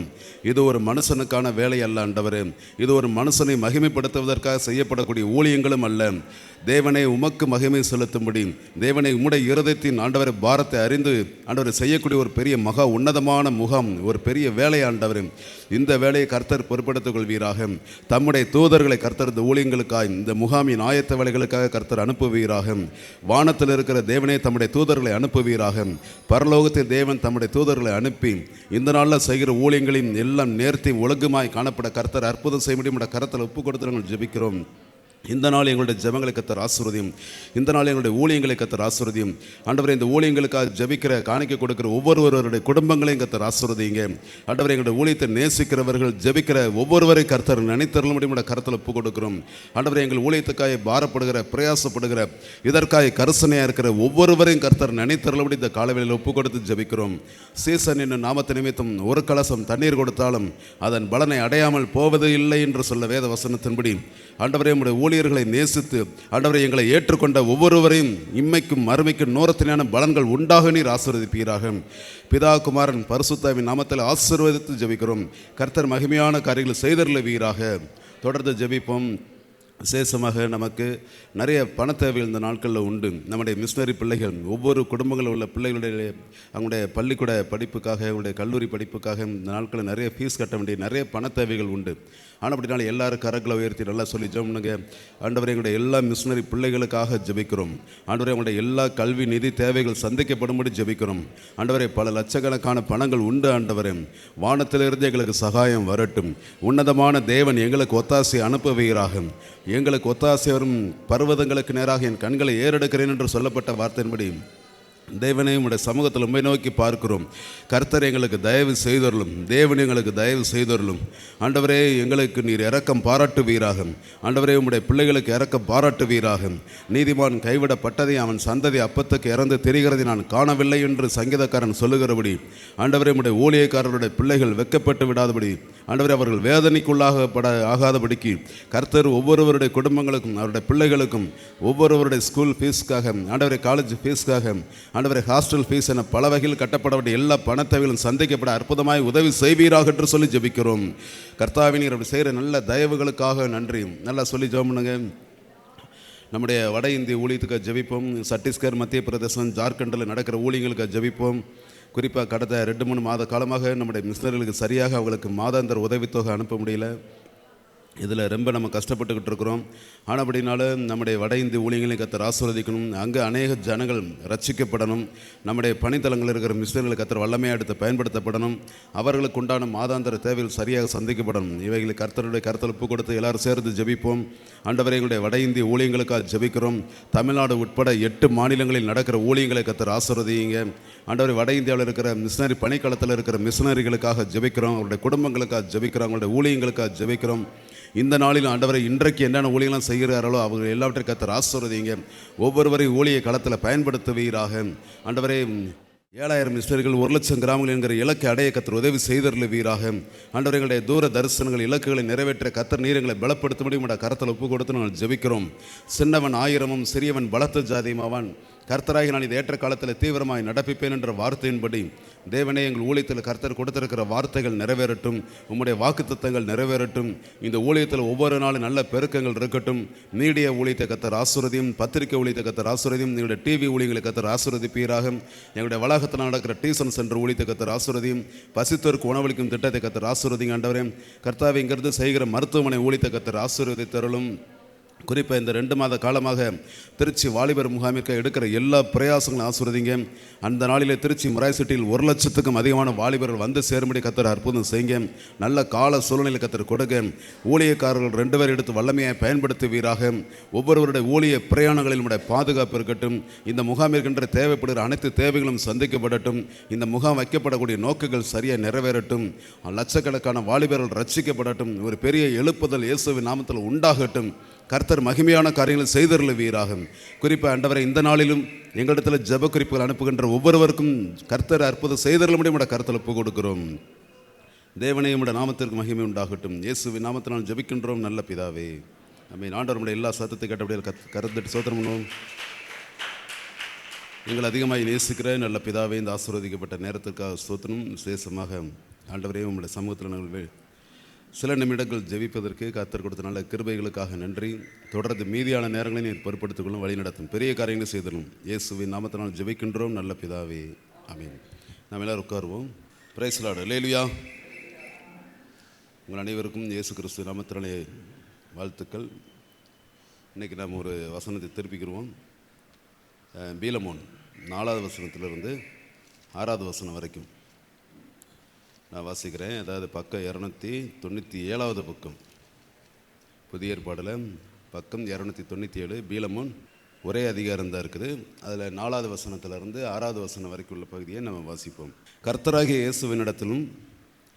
இது ஒரு மனுஷனுக்கான வேலை அல்ல ஆண்டவரே. இது ஒரு மனுஷனை மகிமைப்படுத்துவதற்காக செய்யப்படக்கூடிய ஊழியங்களும் அல்ல. தேவனை உமக்கு மகிமை செலுத்தும்படி, தேவனை உம்முடைய இருதயத்தின் ஆண்டவரை பாரத்தை அறிந்து ஆண்டவரை செய்யக்கூடிய ஒரு பெரிய மகா உன்னதமான முகாம், ஒரு பெரிய வேலை ஆண்டவரே. இந்த வேலையை கர்த்தர் பொறுப்படுத்திக் கொள்வீராக. தம்முடைய தூதர்களை கர்த்தர் இந்த ஊழியங்களுக்காக, இந்த முகாமின் ஆயத்த வேலைகளுக்காக கர்த்தர் அனுப்புவீராக. வானத்தில் இருக்கிற தேவனே தம்முடைய தூதர்களை அனுப்புவீராக. பரலோகத்தில் தேவன் தம்முடைய தூதர்களை அனுப்பி இந்த நாளில் செய்கிற ஊழியங்களையும் எல்லாம் நேர்த்தி ஒழுங்குமாய் காணப்பட கர்த்தர் அற்புதம் செய்ய முடியும். கரத்தில் ஒப்பு கொடுத்து நாங்கள் ஜெபிக்கிறோம். இந்த நாள் எங்களுடைய ஜெபங்களை கர்த்தர் ஆசீர்வதியும். இந்த நாள் எங்களுடைய ஊழியங்களை கர்த்தர் ஆசீர்வதியும். ஆண்டவரே, இந்த ஊழியங்களுக்காக ஜெபிக்கிற காணிக்கை கொடுக்கிற ஒவ்வொருவருடைய குடும்பங்களையும் கர்த்தர் ஆசீர்வதிங்க. ஆண்டவரே, எங்களுடைய ஊழியத்தை நேசிக்கிறவர்கள் ஜெபிக்கிற ஒவ்வொருவரை கர்த்தர் நினைத்தருள முடியும். கருத்தில் ஒப்பு கொடுக்கிறோம். ஆண்டவரே, எங்கள் ஊழியத்துக்காக பாரப்படுகிற, பிரயாசப்படுகிற, இதற்காக கரிசனையாக இருக்கிற ஒவ்வொருவரையும் கர்த்தர் நினைத்தருள முடியும். இந்த காலவெளியில் ஒப்பு கொடுத்து ஜெபிக்கிறோம். சீசன் என்னும் நாமத்தை நிமித்தம் ஒரு கலசம் தண்ணீர் கொடுத்தாலும் அதன் பலனை அடையாமல் போவது இல்லை என்று சொல்ல வேத வசனத்தின்படி ஆண்டவரே, உம்முடைய ஊழியர்களை நேசித்து ஆண்டவரை எங்களை ஏற்றுக்கொண்ட ஒவ்வொருவரையும் இம்மைக்கும் மறுமைக்கும் நூறத்தினான பலன்கள் உண்டாக நீர் ஆசீர்வதிப்பீராக. பிதா, குமாரன், பரிசுத்தாவின் நாமத்தில் ஆசீர்வதித்து ஜெபிக்கிறோம். கர்த்தர் மகிமையான காரியங்களை செய்தருளுவீராக. தொடர்ந்து ஜெபிப்போம். விசேஷமாக நமக்கு நிறைய பண தேவைகள் இந்த நாட்களில் உண்டு. நம்முடைய மிஷினரி பிள்ளைகள், ஒவ்வொரு குடும்பங்களில் உள்ள பிள்ளைகளுடைய அவங்களுடைய பள்ளிக்கூட படிப்புக்காக, அவங்களுடைய கல்லூரி படிப்புக்காக இந்த நாட்களில் நிறைய ஃபீஸ் கட்ட வேண்டிய நிறைய பண தேவைகள் உண்டு. ஆனால் அப்படினால எல்லாரும் கரங்களை உயர்த்தி நல்லா சொல்லி ஜெபம்னுங்க. ஆண்டவரே, எங்களுடைய எல்லா மிஷினரி பிள்ளைகளுக்காக ஜெபிக்கிறோம். ஆண்டவரே, அவங்களுடைய எல்லா கல்வி நிதி தேவைகள் சந்திக்கப்படும்படி ஜெபிக்கிறோம். ஆண்டவரே, பல லட்சக்கணக்கான பணங்கள் உண்டு. ஆண்டவரே, வானத்திலிருந்து எங்களுக்கு சகாயம் வரட்டும். உன்னதமான தேவன் எங்களுக்கு ஒத்தாசை அனுப்புவீராக. எங்களுக்கு ஒத்தாசை வரும் பர்வதங்களுக்கு நேராக என் கண்களை ஏறெடுக்கிறேன் என்று சொல்லப்பட்ட வார்த்தையின்படி தேவனை உடைய சமூகத்தில் உண்மை நோக்கி பார்க்கிறோம். கர்த்தர் எங்களுக்கு தயவு செய்தருளும். தேவன் எங்களுக்கு தயவு செய்தருளும். ஆண்டவரே, எங்களுக்கு நீர் இரக்கம் பாராட்டுவீராக. ஆண்டவரே, உம்முடைய பிள்ளைகளுக்கு இரக்கம் பாராட்டுவீராக. நீதிமான் கைவிடப்பட்டதை அவன் சந்ததி அப்பத்துக்கு இறந்து தெரிகிறதை நான் காணவில்லை என்று சங்கீதக்காரன் சொல்லுகிறபடி ஆண்டவரே, உம்முடைய ஊழியக்காரருடைய பிள்ளைகள் வெட்கப்பட்டு விடாதபடி, ஆண்டவரே, அவர்கள் வேதனைக்குள்ளாகப்பட ஆகாதபடிக்கு கர்த்தர் ஒவ்வொருவருடைய குடும்பங்களுக்கும் அவருடைய பிள்ளைகளுக்கும் ஒவ்வொருவருடைய ஸ்கூல் ஃபீஸ்க்காக, ஆண்டவரே, காலேஜ் ஃபீஸ்க்காக, ஆண்டவரே, ஹாஸ்டல் ஃபீஸ் என பல வகையில் கட்டப்பட வேண்டிய எல்லா பணத்தேவைகளும் சந்திக்கப்பட அற்புதமாய் உதவி செய்வீராக என்று சொல்லி ஜெபிக்கிறோம். கர்த்தாவின் அப்படி செய்கிற நல்ல தயவுகளுக்காக நன்றி. நல்லா சொல்லி ஜெபம் பண்ணுங்க. நம்முடைய வட இந்திய ஊழியத்துக்காக ஜெபிப்போம். சத்தீஸ்கர், மத்திய பிரதேசம், ஜார்க்கண்டில் நடக்கிற ஊழியங்களுக்காக ஜெபிப்போம். குறிப்பாக கடந்த 2-3 மாத காலமாக நம்முடைய மிஷனரிகளுக்கு சரியாக அவங்களுக்கு மாதாந்திர உதவித்தொகை அனுப்ப முடியல. இதில் ரொம்ப நம்ம கஷ்டப்பட்டுக்கிட்டு இருக்கிறோம். ஆனால் அப்படின்னாலும் நம்முடைய வட இந்திய ஊழியங்களையும் கர்த்தர் ஆசீர்வதிக்கணும். அங்கே அநேக ஜனங்கள் ரட்சிக்கப்படணும். நம்முடைய பணித்தலங்களில் இருக்கிற மிஷனரிகளை கர்த்தர் வல்லமையாக எடுத்து பயன்படுத்தப்படணும். அவர்களுக்கு உண்டான மாதாந்திர தேவைகள் சரியாக சந்திக்கப்படணும். இவைகளை கர்த்தருடைய கருத்தில் ஒப்பு கொடுத்து எல்லாரும் சேர்ந்து ஜெபிப்போம். ஆண்டவரே, எங்களுடைய வட இந்திய ஊழியங்களுக்காக ஜெபிக்கிறோம். தமிழ்நாடு உட்பட 8 மாநிலங்களில் நடக்கிற ஊழியங்களை கர்த்தர் ஆசீர்வதிங்க. ஆண்டவரே, வட இந்தியாவில் இருக்கிற மிஷனரி பணிக்களத்தில் இருக்கிற மிஷனரிகளுக்காக ஜெபிக்கிறோம். அவருடைய குடும்பங்களுக்காக ஜெபிக்கிறோம். அவங்களுடைய ஊழியங்களுக்காக ஜெபிக்கிறோம். இந்த நாளில் ஆண்டவரை இன்றைக்கு என்னென்ன ஊழியெல்லாம் செய்கிறார்களோ அவங்க எல்லாவற்றையும் கர்த்தர் ஆசீர்வதிங்க. ஒவ்வொருவரையும் ஊழிய களத்தில் பயன்படுத்துவீராக. ஆண்டவரே, 7000 மிஷனரிகள் 1,00,000 கிராமங்கள் என்கிற இலக்கை அடைய கர்த்தர் உதவி செய்தருளுவீராக. ஆண்டவரே, எங்களுடைய தூர தரிசனங்கள் இலக்குகளை நிறைவேற்ற கர்த்தர் நீர் எங்களை பலப்படுத்த முடியும். கரத்தில் ஒப்பு கொடுத்து நாங்கள் ஜெபிக்கிறோம். சின்னவன் 1000ம் சிறியவன் பலத்த ஜாதியுமாவான். கர்த்தராகி நான் இதை ஏற்ற காலத்தில் தீவிரமாய் நடப்பிப்பேன் என்ற வார்த்தையின்படி தேவனே எங்கள் ஊழியத்தில் கர்த்தர் கொடுத்திருக்கிற வார்த்தைகள் நிறைவேறட்டும், உம்முடைய வாக்குத்தத்தங்கள் நிறைவேறட்டும். இந்த ஊழியத்தில் ஒவ்வொரு நாளும் நல்ல பெருக்கங்கள் இருக்கட்டும். மீடியா ஊழியத்தை கர்த்தர் ஆசீர்வதியும், பத்திரிகை ஊழியத்தை கர்த்தர் ஆசீர்வதியும், எங்களுடைய டிவி ஊழியங்களை கர்த்தர் ஆசீர்வதிப்பீராக. எங்களுடைய வளாகத்தில் நடக்கிற டியூஷன் சென்டர் ஊழியத்தை கர்த்தர் ஆசீர்வதியும், பசித்தோருக்கு உணவளிக்கும் திட்டத்தை கர்த்தர் ஆசீர்வதிங்க ஆண்டவரே. கர்த்தாவே, இங்கிருந்து செய்கிற மருத்துவமனை ஊழியத்தை கர்த்தர் ஆசீர்வதித்தருளும். குறிப்பாக இந்த 2 மாத காலமாக திருச்சி வாலிபர் முகாமிற்கு எடுக்கிற எல்லா பிரயாசங்களும் ஆசீர்வதிங்க. அந்த நாளிலே திருச்சி மொராய் சிட்டியில் 1 லட்சத்துக்கும் அதிகமான வாலிபர்கள் வந்து சேரும்படி கர்த்தர் அற்புதம் செய்யுங்க. நல்ல கால சூழ்நிலை கர்த்தர் கொடுங்க. ஊழியக்காரர்கள் 2 பேர் எடுத்து வல்லமையை பயன்படுத்துவீராக. ஒவ்வொருவருடைய ஊழிய பிரயாணங்களில் நம்முடைய பாதுகாப்பு இருக்கட்டும். இந்த முகாமிற்கென்று தேவைப்படுகிற அனைத்து தேவைகளும் சந்திக்கப்படட்டும். இந்த முகாம் வைக்கப்படக்கூடிய நோக்கங்கள் சரியாக நிறைவேறட்டும். லட்சக்கணக்கான வாலிபர்கள் ரட்சிக்கப்படட்டும். ஒரு பெரிய எழுப்புதல் இயேசுவின் நாமத்தில் உண்டாகட்டும். கர்த்தர் மகிமையான காரியங்களை செய்தருளுவீராக. குறிப்பாக ஆண்டவரை, இந்த நாளிலும் எங்களிடத்தில் ஜெப குறிப்புகள் அனுப்புகின்ற ஒவ்வொருவருக்கும் கர்த்தர் அற்புதம் செய்தருளும்படி நம்முடைய கருத்தில் ஒப்பு கொடுக்கிறோம். தேவனே, நம்முடைய நாமத்திற்கு மகிமை உண்டாகட்டும். இயேசுவின் நாமத்தினால் ஜெபிக்கின்றோம் நல்ல பிதாவே, ஆமென். ஆண்டவர் நம்முடைய எல்லா சத்தத்தை கேட்டபடியால் கருத்துட்டு சோத்திரம் பண்ணுவோம். எங்கள் அதிகமாக நேசிக்கிற நல்ல பிதாவே, இந்த ஆசீர்வதிக்கப்பட்ட நேரத்திற்காக ஸ்தோத்திரம். விசேஷமாக ஆண்டவரே, உங்களுடைய சமூகத்தில் நாங்கள் சில நிமிடங்கள் ஜெபிப்பதற்கு கர்த்தர் கொடுத்த நல்ல கிருபைகளுக்காக நன்றி. தொடர்ந்து மீதியான நேரங்களை நீர் பொறுப்படுத்திக் கொள்ளும், வழி நடத்தும், பெரிய காரியங்களை செய்தலும். இயேசுவின் நாமத்தினால் ஜெபிக்கின்றோம் நல்ல பிதாவே, ஆமென். நாம் எல்லாரும் உட்காருவோம். Praise the Lord. அல்லேலூயா. உங்கள் அனைவருக்கும் இயேசு கிறிஸ்து நாமத்தினாலே வாழ்த்துக்கள். இன்றைக்கி நாம் ஒரு வசனத்தை திருப்பிக்கிடுவோம். பீலமோன் 4வது வசனத்திலிருந்து 6வது வசனம் வரைக்கும் நான் வாசிக்கிறேன். அதாவது பக்கம் 297வது பக்கம், புதிய ஏற்பாடில் பக்கம் 297. பீலமோன் ஒரே அதிகாரம் தான் இருக்குது. அதில் 4வது வசனத்திலிருந்து 6வது வசனம் வரைக்கும் உள்ள பகுதியை நம்ம வாசிப்போம். கர்த்தராகிய இயேசுவினிடத்திலும்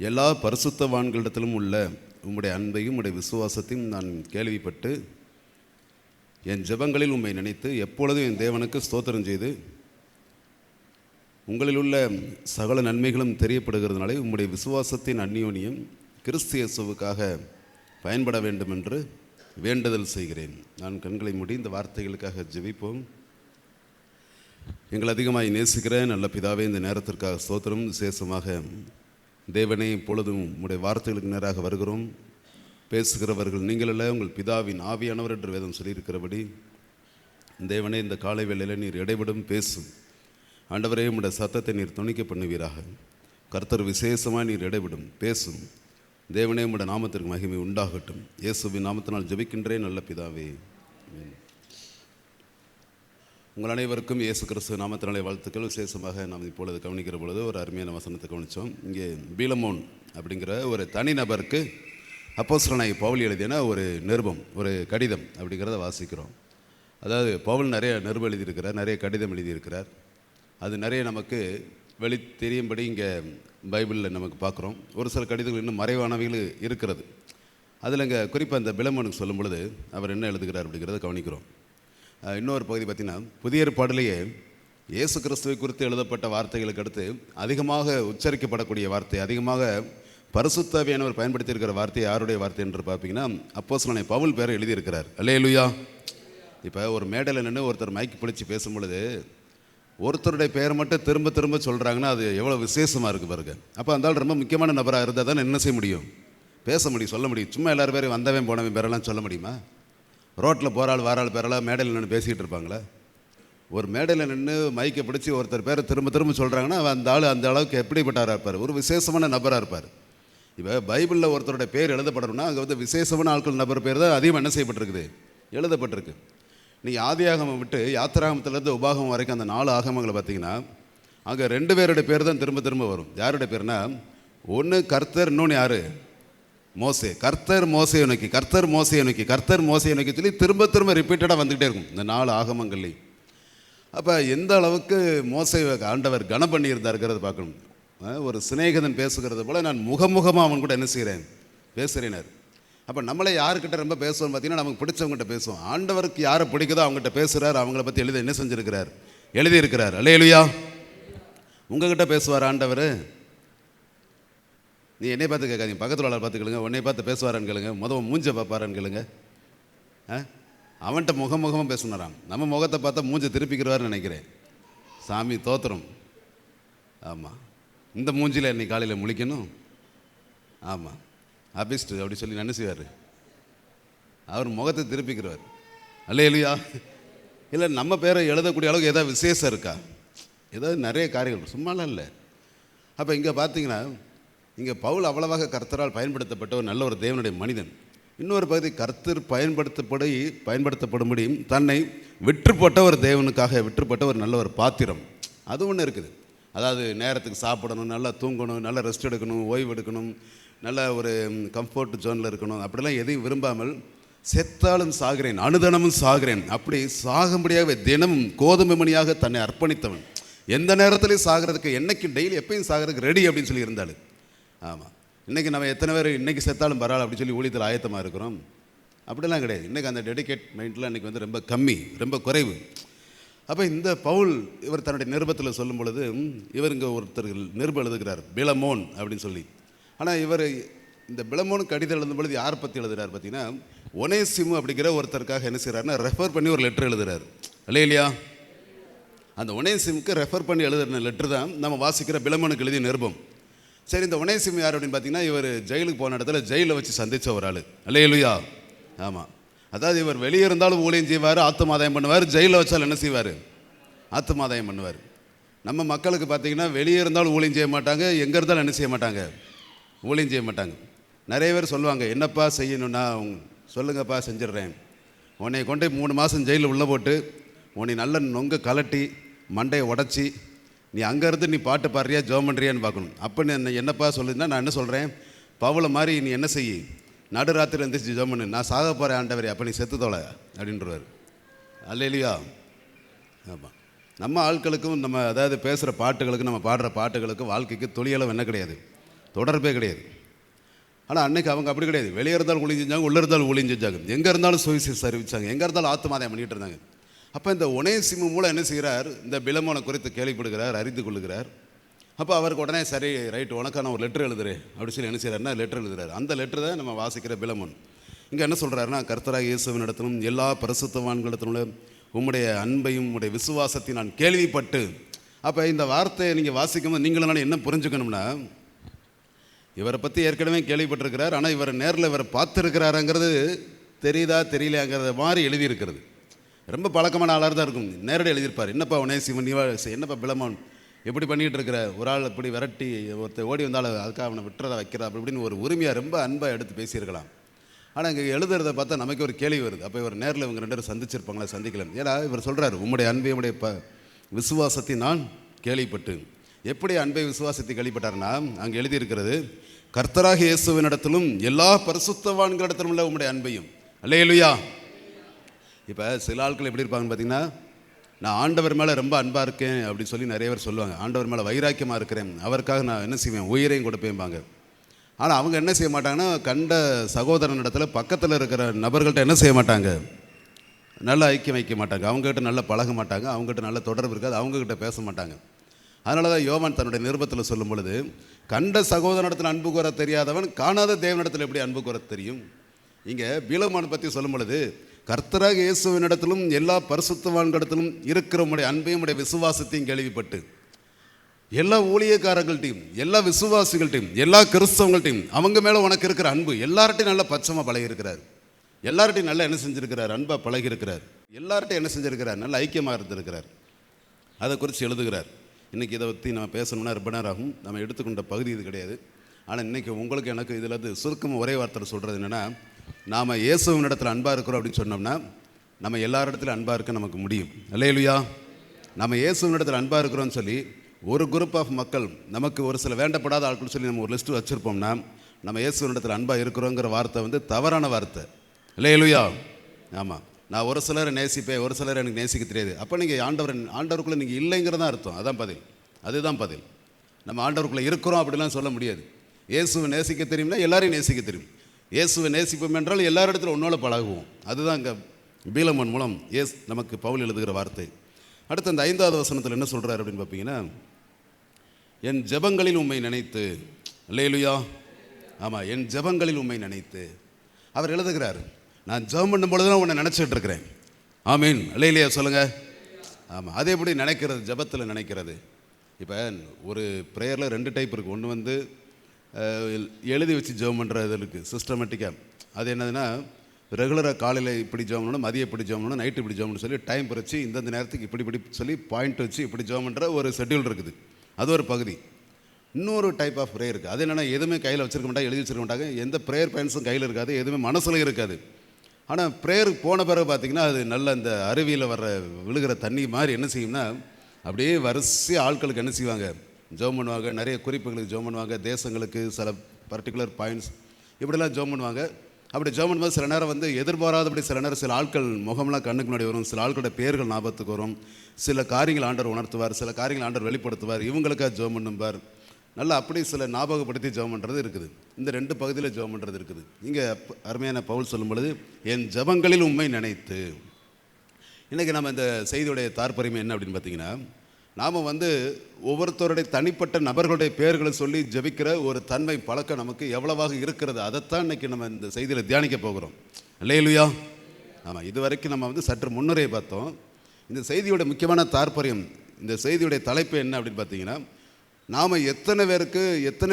எல்லா பரிசுத்தவான்களிடத்திலும் உள்ள உம்முடைய அன்பையும் உம்முடைய விசுவாசத்தையும் நான் கேள்விப்பட்டு என் ஜெபங்களில் உம்மை நினைத்து எப்பொழுதும் என் தேவனுக்கு ஸ்தோத்திரம் செய்து உங்களில் உள்ள சகல நன்மைகளும் தெரியப்படுகிறதுனாலே உம்முடைய விசுவாசத்தின் அந்நியோனியம் கிறிஸ்து இயேசுவுக்காக பயன்பட வேண்டும் என்று வேண்டுதல் செய்கிறேன். நான் கண்களை மூடி இந்த வார்த்தைகளுக்காக ஜெபிப்போம். எங்கள் அதிகமாய் நேசிக்கிற நல்ல பிதாவே, இந்த நேரத்திற்காக ஸ்தோத்திரம். விசேஷமாக தேவனே, இப்பொழுதும் உம்முடைய வார்த்தைகளுக்கு நேராக வருகிறோம். பேசுகிறவர்கள் நீங்கள் அல்ல, உங்கள் பிதாவின் ஆவியானவர் என்று வேதம் சொல்லியிருக்கிறபடி தேவனே, இந்த காலை வேளையில் நீர் இடைவிடும் பேசும். ஆண்டவரே, உம்முடைய சத்தத்தை நீர் துணிக்க பண்ணுவீராக. கர்த்தர் விசேஷமாக நீர் இடைவிடும் பேசும். தேவனே, உம்முடைய நாமத்திற்கு மகிமை உண்டாகட்டும். இயேசுவின் நாமத்தினால் ஜெபிக்கின்றேன் நல்ல பிதாவே. உங்கள் அனைவருக்கும் இயேசு கிறிஸ்து நாமத்தினாலே வாழ்த்துக்கள். விசேஷமாக நாம் இப்பொழுது கவனிக்கிற பொழுது ஒரு அருமையான வசனத்தை கவனித்தோம். இங்கே பீலமோன் அப்படிங்கிற ஒரு தனிநபருக்கு அப்போஸ்தலனாகிய பவுல் எழுதின ஒரு நிருபம், ஒரு கடிதம் அப்படிங்கிறத வாசிக்கிறோம். அதாவது பவுல் நிறைய நிருபம் எழுதியிருக்கிறார், நிறைய கடிதம் எழுதியிருக்கிறார். அது நிறைய நமக்கு வெளி தெரியும்படி இங்கே பைபிளில் நமக்கு பார்க்குறோம். ஒரு சில கடிதங்கள் இன்னும் மறைவானவைகள் இருக்கிறது. அதில் இங்கே குறிப்பாக இந்த பீலமோனுக்கு சொல்லும் பொழுது அவர் என்ன எழுதுகிறார் அப்படிங்கிறத கவனிக்கிறோம். இன்னொரு பகுதி பார்த்திங்கன்னா, புதிய ஏற்பாடிலேயே இயேசு கிறிஸ்துவை குறித்து எழுதப்பட்ட வார்த்தைகளுக்கு அடுத்து அதிகமாக உச்சரிக்கப்படக்கூடிய வார்த்தை, அதிகமாக பரிசுத்த ஆவியானவர் பயன்படுத்தியிருக்கிற வார்த்தை யாருடைய வார்த்தை என்று பார்த்திங்கன்னா, அப்போஸ்தலனாகிய பவுல் பேரை எழுதியிருக்கிறார். அல்லேலூயா. இப்போ ஒரு மேடையில் நின்று ஒருத்தர் மைக்கு பிடிச்சி பேசும் பொழுது ஒருத்தருடைய பெயர் மட்டும் திரும்ப திரும்ப சொல்கிறாங்கன்னா அது எவ்வளோ விசேஷமாக இருக்குது பாருங்க. அப்போ அந்த ஆள் ரொம்ப முக்கியமான நபராக இருந்தால் தான் என்ன செய்ய முடியும், பேச முடியும், சொல்ல முடியும். சும்மா எல்லாரும் பேரையும் வந்தவன் போனவன் பேரெல்லாம் சொல்ல முடியுமா? ரோட்டில் போகிறாள் வாராள் பேரெல்லாம் மேடையில் நின்று பேசிக்கிட்டு இருப்பாங்களே. ஒரு மேடையில் நின்று மைக்கை பிடிச்சி ஒருத்தர் பேரை திரும்ப திரும்ப சொல்கிறாங்கன்னா அந்த ஆள் அந்த அளவுக்கு எப்படிப்பட்டாராக இருப்பார், ஒரு விசேஷமான நபராக இருப்பார். இப்போ பைபிளில் ஒருத்தருடைய பேர் எழுதப்படணும்னா அங்கே வந்து விசேஷமான ஆட்கள் நபர் பேர் தான் அதிகமாக என்ன செய்யப்பட்டிருக்குது, எழுதப்பட்டிருக்கு. நீங்கள் ஆதியாகமம் விட்டு யாத்திராகமத்திலேருந்து உபாகமம் வரைக்கும் அந்த 4 ஆகமங்களை பார்த்தீங்கன்னா அங்கே 2 பேருடைய பேர் தான் திரும்ப திரும்ப வரும். யாருடைய பேர்னா, ஒன்று கர்த்தர், இன்னொன்று யார், மோசே. கர்த்தர் மோசையை நோக்கி, கர்த்தர் மோசையை நோக்கி, கர்த்தர் மோசையை நோக்கி சொல்லி திரும்ப திரும்ப ரிப்பீட்டடாக வந்துக்கிட்டே இருக்கும் இந்த 4 ஆகமங்கள்லையும். அப்போ எந்த அளவுக்கு மோசை ஆண்டவர் கனம் பண்ணியிருந்தாருங்கிறத பார்க்கணும். ஒரு சிநேகிதன் பேசுகிறது போல் நான் முகமுகமாக அவன் கூட என்ன செய்கிறேன், பேசுகிறேனார். அப்போ நம்மளே யாருக்கிட்ட ரொம்ப பேசுவோம் பார்த்தீங்கன்னா, நமக்கு பிடிச்சவங்ககிட்ட பேசுவோம். ஆண்டவருக்கு யாரை பிடிக்குதோ அவங்ககிட்ட பேசுகிறார், அவங்கள பற்றி என்ன செஞ்சுருக்கிறார், எழுதியிருக்கிறார். அல்லேலூயா. உங்ககிட்ட பேசுவார் ஆண்டவர். நீ என்னை பார்த்து கேட்காதீங்க, பக்கத்தில் பார்த்து கேளுங்க. உன்னை பார்த்து பேசுவாரான்னு கேளுங்க, மூஞ்ச பார்ப்பாரான்னு கேளுங்க. அவன்கிட்ட முகமுகமாக பேசுனாராம். நம்ம முகத்தை பார்த்தா மூஞ்சை திருப்பிக்கிறவாருன்னு நினைக்கிறேன். சாமி தோத்திரம். ஆமாம், இந்த மூஞ்சியில் இன்னைக்கு காலையில் முழிக்கணும். ஆமாம், அபிஸ்ட்டு அப்படி சொல்லி என்ன செய்வார்? அவர் முகத்தை திருப்பிக்கிறவர். அல்லேலூயா. இல்லை, நம்ம பேரை எழுதக்கூடிய அளவுக்கு ஏதாவது விசேஷம் இருக்கா? ஏதாவது நிறைய காரியங்கள் சும்மாலாம் இல்லை. அப்போ இங்கே பார்த்தீங்கன்னா, இங்கே பவுல் அவ்வளவாக கர்த்தரால் பயன்படுத்தப்பட்ட ஒரு நல்ல ஒரு தேவனுடைய மனிதன். இன்னொரு பகுதி, கர்த்தர் பயன்படுத்தப்படும்படி தன்னை விற்றுப்பட்ட ஒரு தேவனுக்காக விற்றுப்பட்ட ஒரு நல்ல ஒரு பாத்திரம், அது ஒன்று இருக்குது. அதாவது நேரத்துக்கு சாப்பிடணும், நல்லா தூங்கணும், நல்லா ரெஸ்ட் எடுக்கணும், ஓய்வு எடுக்கணும், நல்ல ஒரு கம்ஃபர்ட் ஜோனில் இருக்கணும், அப்படிலாம் எதையும் விரும்பாமல் செத்தாலும் சாகிறேன், அனுதினமும் சாகிறேன், அப்படி சாகும்படியாகவே தினமும் கோதுமை மணியாக தன்னை அர்ப்பணித்தவன். எந்த நேரத்துலையும் சாகிறதுக்கு, என்னைக்கு டெய்லி எப்பயும் சாகிறதுக்கு ரெடி அப்படின்னு சொல்லி இருந்தாலும். ஆமாம், இன்றைக்கி நம்ம எத்தனை பேர் இன்றைக்கி செத்தாலும் பரவாயில்ல அப்படின்னு சொல்லி ஊழியத்தில் ஆயத்தமாக இருக்கிறோம்? அப்படிலாம் கிடையாது. இன்றைக்கி அந்த டெடிகேட் மைண்டில் இன்றைக்கி வந்து ரொம்ப கம்மி, ரொம்ப குறைவு. அப்போ இந்த பவுல் இவர் தன்னுடைய நிருபத்தில் சொல்லும் பொழுது, இவர் இங்கே ஒருத்தர்கள் நிருபம் எழுதுகிறார், பிலமோன் அப்படின்னு சொல்லி. ஆனால் இவர் இந்த பிலமோனுக்கு கடிதம் எழுதும் பொழுது யாரை பற்றி எழுதுகிறார் பார்த்தீங்கன்னா, ஒனேசிமு அப்படிங்கிற ஒருத்தருக்காக என்ன செய்கிறாருன்னா ரெஃபர் பண்ணி ஒரு லெட்டர் எழுதுகிறார். இல்லையா? அந்த ஒனேசிமுக்கு ரெஃபர் பண்ணி எழுதுகிற லெட்டர் தான் நம்ம வாசிக்கிற பிலமோனுக்கு எழுதிய நிருபம். சரி, இந்த ஒனேசிமு யார் அப்படின்னு பார்த்தீங்கன்னா, இவர் ஜெயிலுக்கு போன இடத்துல ஜெயிலில் வச்சு சந்தித்த ஒரு ஆள். அல்லேலூயா. ஆமாம், அதாவது இவர் வெளியே இருந்தாலும் ஊழியம் செய்வார், ஆத்துமாதாயம் பண்ணுவார். ஜெயிலில் வச்சாலும் என்ன செய்வார்? ஆத்துமாதாயம் பண்ணுவார். நம்ம மக்களுக்கு பார்த்தீங்கன்னா, வெளியே இருந்தாலும் ஊழியம் செய்ய மாட்டாங்க, எங்கே இருந்தாலும் என்ன செய்ய மாட்டாங்க? ஊழியம் செய்ய மாட்டாங்க. நிறைய பேர் சொல்லுவாங்க, என்னப்பா செய்யணுன்னா சொல்லுங்கப்பா, செஞ்சிடுறேன். உன்னை கொண்டு 3 மாதம் ஜெயிலில் உள்ளே போட்டு உன்னை நல்ல நொங்க கலட்டி மண்டையை உடச்சி நீ அங்கேருந்து நீ பாட்டு பாடுறியா ஜெபம் பண்ணுறியான்னு பார்க்கணும். அப்போ என்னப்பா சொல்லுதுன்னா, நான் என்ன சொல்கிறேன், பவுலை மாதிரி நீ என்ன செய்ய, நடுராத்திரி எழுந்திரிச்சு ஜெபம் பண்ணு, நான் சாக போகிறேன் ஆண்டவரே, அப்போ நீ செத்து தொலை அப்படின்றவர். அல்லேலூயா. ஆமாம், நம்ம ஆட்களுக்கும் நம்ம அதாவது பேசுகிற பாட்டுகளுக்கும் நம்ம பாடுற பாட்டுகளுக்கும் வாழ்க்கைக்கு துளியளவு என்ன கிடையாது, தொடர்பே கிடையாது. ஆனால் அன்றைக்கி அவங்க அப்படி கிடையாது. வெளியே இருந்தாலும் ஊழியம் செஞ்சாங்க, உள்ளே இருந்தாலும் ஊழியம் செஞ்சாங்க, எங்கே இருந்தாலும் சுவிசேஷம் அறிவிச்சாங்க, எங்கே இருந்தாலும் ஆத்துமாதாயம் பண்ணிகிட்டு இருந்தாங்க. அப்போ இந்த ஒனேசிமு மூலம் என்ன செய்கிறார், இந்த பிலமோனை குறித்து கேள்விப்படுகிறார், அறிந்து கொள்ளுகிறார். அப்போ அவருக்கு உடனே சரி ரைட், உனக்கான ஒரு லெட்டர் எழுதுரு அப்படி சொல்லி என்ன செய்கிறாருன்னா லெட்டர் எழுதுறாரு. அந்த லெட்டர் தான் நம்ம வாசிக்கிற பிலமோன். இங்கே என்ன சொல்கிறாருன்னா, கர்த்தராகிய இயேசுவினிடத்திலும் எல்லா பரிசுத்தவான்களிடத்திலும் உம்முடைய அன்பையும் உம்முடைய விசுவாசத்தையும் நான் கேள்விப்பட்டு. அப்போ இந்த வார்த்தையை நீங்கள் வாசிக்கும்போது நீங்களும் என்ன புரிஞ்சுக்கணும்னா, இவரை பற்றி ஏற்கனவே கேள்விப்பட்டிருக்கிறார், ஆனால் இவர் நேரில் இவரை பார்த்துருக்கிறாருங்கிறது தெரியுதா தெரியலையாங்கிறத மாதிரி எழுதியிருக்கிறது. ரொம்ப பழக்கமான ஆளாக தான் இருக்கும். நேரடி எழுதியிருப்பார், என்னப்பா ஒனேசிமு, என்னப்பா பிலமோன் எப்படி பண்ணிகிட்டு இருக்கிற, ஒரு ஆள் இப்படி விரட்டி ஒருத்தர் ஓடி வந்தாலும் அதுக்காக அவனை விட்டுறதை வைக்கிறா அப்படி இப்படின்னு ஒரு உரிமையாக ரொம்ப அன்பாக எடுத்து பேசியிருக்கலாம். ஆனால் இங்கே எழுதுறதை பார்த்தா நமக்கு ஒரு கேள்வி வருது, அப்போ இவர் நேரில் இவங்க 2 பேரும் சந்திச்சிருப்பாங்களா, சந்திக்கலாம். ஏன்னா இவர் சொல்கிறார், உம்முடைய அன்பை உடைய விசுவாசத்தை நான் கேள்விப்பட்டு. எப்படி அன்பை விசுவாசத்தை கேள்விப்பட்டார்னா, அங்கே எழுதியிருக்கிறது, கர்த்தராகிய இயேசுவினிடத்திலும் எல்லா பரிசுத்தவான்களிடத்திலும் உள்ள உம்முடைய அன்பையும். அல்லேலூயா. இப்போ சில ஆட்கள் எப்படி இருப்பாங்கன்னு பார்த்தீங்கன்னா, நான் ஆண்டவர் மேலே ரொம்ப அன்பாக இருக்கேன் அப்படின்னு சொல்லி நிறைய பேர் சொல்லுவாங்க. ஆண்டவர் மேலே வைராக்கியமாக இருக்கிறேன், அவருக்காக நான் என்ன செய்வேன், உயிரையும் கொடுப்பேன்பாங்க. ஆனால் அவங்க என்ன செய்ய மாட்டாங்கன்னா, கண்ட சகோதரனிடத்தில் பக்கத்தில் இருக்கிற நபர்கள்ட்ட என்ன செய்ய மாட்டாங்க, நல்ல ஐக்கியம் வைக்க மாட்டாங்க, அவங்ககிட்ட நல்லா பழக மாட்டாங்க, அவங்ககிட்ட நல்ல தொடர்பு இருக்காது, அவங்ககிட்ட பேச மாட்டாங்க. அதனால தான் யோவான் தன்னுடைய நிருபத்தில் சொல்லும் பொழுது, கண்ட சகோதரனிடத்தில் அன்பு கூற தெரியாதவன் காணாத தேவனிடத்தில் எப்படி அன்பு கூற தெரியும். இங்கே பிலமோனை பற்றி சொல்லும் பொழுது, கர்த்தராகிய இயேசுவினிடத்திலும் எல்லா பரிசுத்தவான்களிடத்திலும் இருக்கிற உடைய அன்பையும் உடைய விசுவாசத்தையும் கேள்விப்பட்டு. எல்லா ஊழியக்காரர்கள்ட்டையும், எல்லா விசுவாசிகள்ட்டையும், எல்லா கிறிஸ்தவங்கள்ட்டையும் அவங்க மேலே உனக்கு இருக்கிற அன்பு, எல்லார்ட்டையும் நல்லா பச்சமாக பழகியிருக்கிறார், எல்லார்ட்டையும் நல்லா என்ன செஞ்சுருக்கிறார், அன்பாக பழகியிருக்கிறார், எல்லார்ட்டையும் என்ன செஞ்சுருக்கிறார், நல்ல ஐக்கியமாக இருந்திருக்கிறார். அதை குறித்து எழுதுகிறார். இன்றைக்கி இதை பற்றி நம்ம பேசணும்னா ரொம்ப நேரம் ஆகும், நம்ம எடுத்துக்கொண்ட பகுதி இது கிடையாது. ஆனால் இன்றைக்கி உங்களுக்கு எனக்கு இதில் சுருக்கமாக ஒரே வார்த்தை சொல்கிறது என்னென்னா, நாம் இயேசுவின் இடத்துல அன்பாக இருக்கிறோம் அப்படின்னு சொன்னோம்னா நம்ம எல்லாரிடத்துலையும் அன்பாக இருக்க நமக்கு முடியும். அல்லேலூயா. நம்ம இயேசுவின் இடத்துல அன்பாக இருக்கிறோன்னு சொல்லி ஒரு குரூப் ஆஃப் மக்கள், நமக்கு ஒரு சில வேண்டப்படாத ஆட்கள் சொல்லி நம்ம ஒரு லிஸ்ட்டு வச்சுருப்போம்னா, நம்ம இயேசுவின் இடத்துல அன்பாக இருக்கிறோங்கிற வார்த்தை வந்து தவறான வார்த்தை. அல்லேலூயா. ஆமாம், நான் ஒரு சிலரை நேசிப்பேன், ஒரு சிலரை எனக்கு நேசிக்க தெரியாது. அப்போ நீங்கள் ஆண்டவருக்குள்ளே நீங்கள் இல்லைங்கிறதான் அர்த்தம். அதான் பதில், அதுதான் பதில். நம்ம ஆண்டவருக்குள்ளே இருக்கிறோம் அப்படிலாம் சொல்ல முடியாது. இயேசுவை நேசிக்க தெரியும்னா எல்லாரையும் நேசிக்க தெரியும். இயேசுவை நேசிப்போம் என்றால் எல்லாரிடத்துல ஒன்றோட பழகுவோம். அதுதான் இங்கே பீலமன் மூலம் நமக்கு பவுல் எழுதுகிற வார்த்தை. அடுத்து அந்த 5வது வசனத்தில் என்ன சொல்கிறார் அப்படின்னு பார்ப்பீங்கன்னா, என் ஜெபங்களில் உம்மை நினைத்து. அல்லேலூயா. ஆமாம், என் ஜெபங்களில் உம்மை நினைத்து அவர் எழுதுகிறார். நான் ஜெபம் பண்ணும் பொழுது தான் உன்னை நினச்சிட்டு இருக்கிறேன். ஆமீன், இல்லையா சொல்லுங்கள். ஆமாம், அதே எப்படி நினைக்கிறது, ஜெபத்தில் நினைக்கிறது. இப்போ ஒரு ப்ரேயரில் 2 டைப் இருக்குது. ஒன்று வந்து எழுதி வச்சு ஜெபம் பண்ணுறது இருக்குது சிஸ்டமேட்டிக்காக. அது என்னதுன்னா, ரெகுலராக காலையில் இப்படி ஜெபம் பண்ணணும், மதியம் இப்படி ஜெபம் பண்ணணும், நைட்டு இப்படி ஜெபம் பண்ணணும் சொல்லி டைம் பிரித்து இந்தந்த நேரத்துக்கு இப்படி சொல்லி பாயிண்ட் வச்சு இப்படி ஜெபம் பண்ணுற ஒரு ஷெட்யூல் இருக்குது. அது ஒரு பகுதி. இன்னொரு டைப் ஆஃப் ப்ரேயர் இருக்குது. அது என்னென்னா, எதுவுமே கையில் வச்சுருக்க மாட்டாங்க, எழுதி வச்சுருக்க மாட்டாங்க, எந்த ப்ரேயர் பாயிண்ட்ஸும் கையில் இருக்காது, எதுவுமே மனசில் இருக்காது. ஆனால் ப்ரேயருக்கு போன பிறகு பார்த்திங்கன்னா அது நல்ல அந்த அருவியில் வர்ற விழுகிற தண்ணி மாதிரி என்ன செய்யும்னா, அப்படியே வரிசையாக ஆட்களுக்கு என்ன செய்வாங்க, ஜெபம் பண்ணுவாங்க. நிறைய குறிப்புகளுக்கு ஜெபம் பண்ணுவாங்க, தேசங்களுக்கு சில பர்டிகுலர் பாயிண்ட்ஸ் இப்படிலாம் ஜெபம் பண்ணுவாங்க. அப்படி ஜெபம் பண்ணும்போது சில நேரம் வந்து எதிர்பாராதபடி சில நேரம் சில ஆட்கள் முகம்லாம் கண்ணுக்கு முன்னாடி வரும், சில ஆட்களோட பேர்கள் ஞாபகத்துக்கு வரும், சில காரியங்கள் ஆண்டவர் உணர்த்துவார், சில காரியங்கள் ஆண்டவர் வெளிப்படுத்துவார், இவங்களுக்காக ஜெபம் பண்ணுவார். நல்லா அப்படி சில ஞாபகப்படுத்தி ஜெபம் பண்ணுறது இருக்குது. இந்த 2 பகுதியில் ஜெபம் பண்ணுறது இருக்குது. இங்கே அருமையான பவுல் சொல்லும் பொழுது, என் ஜெபங்களில் உண்மை நினைத்து. இன்றைக்கி நம்ம இந்த செய்தியுடைய தாற்பரிமை என்ன அப்படின்னு பார்த்தீங்கன்னா, நாம் வந்து ஒவ்வொருத்தருடைய தனிப்பட்ட நபர்களுடைய பெயர்களை சொல்லி ஜெபிக்கிற ஒரு தன்மை பழக்கம் நமக்கு எவ்வளவாக இருக்கிறது, அதைத்தான் இன்றைக்கி நம்ம இந்த செய்தியில் தியானிக்க போகிறோம். அல்லேலூயா. ஆமாம், இது வரைக்கும் நம்ம வந்து சற்று முன்னுரையை பார்த்தோம். இந்த செய்தியோட முக்கியமான தாற்பயம், இந்த செய்தியுடைய தலைப்பு என்ன அப்படின்னு பார்த்தீங்கன்னா, நாம் எத்தனை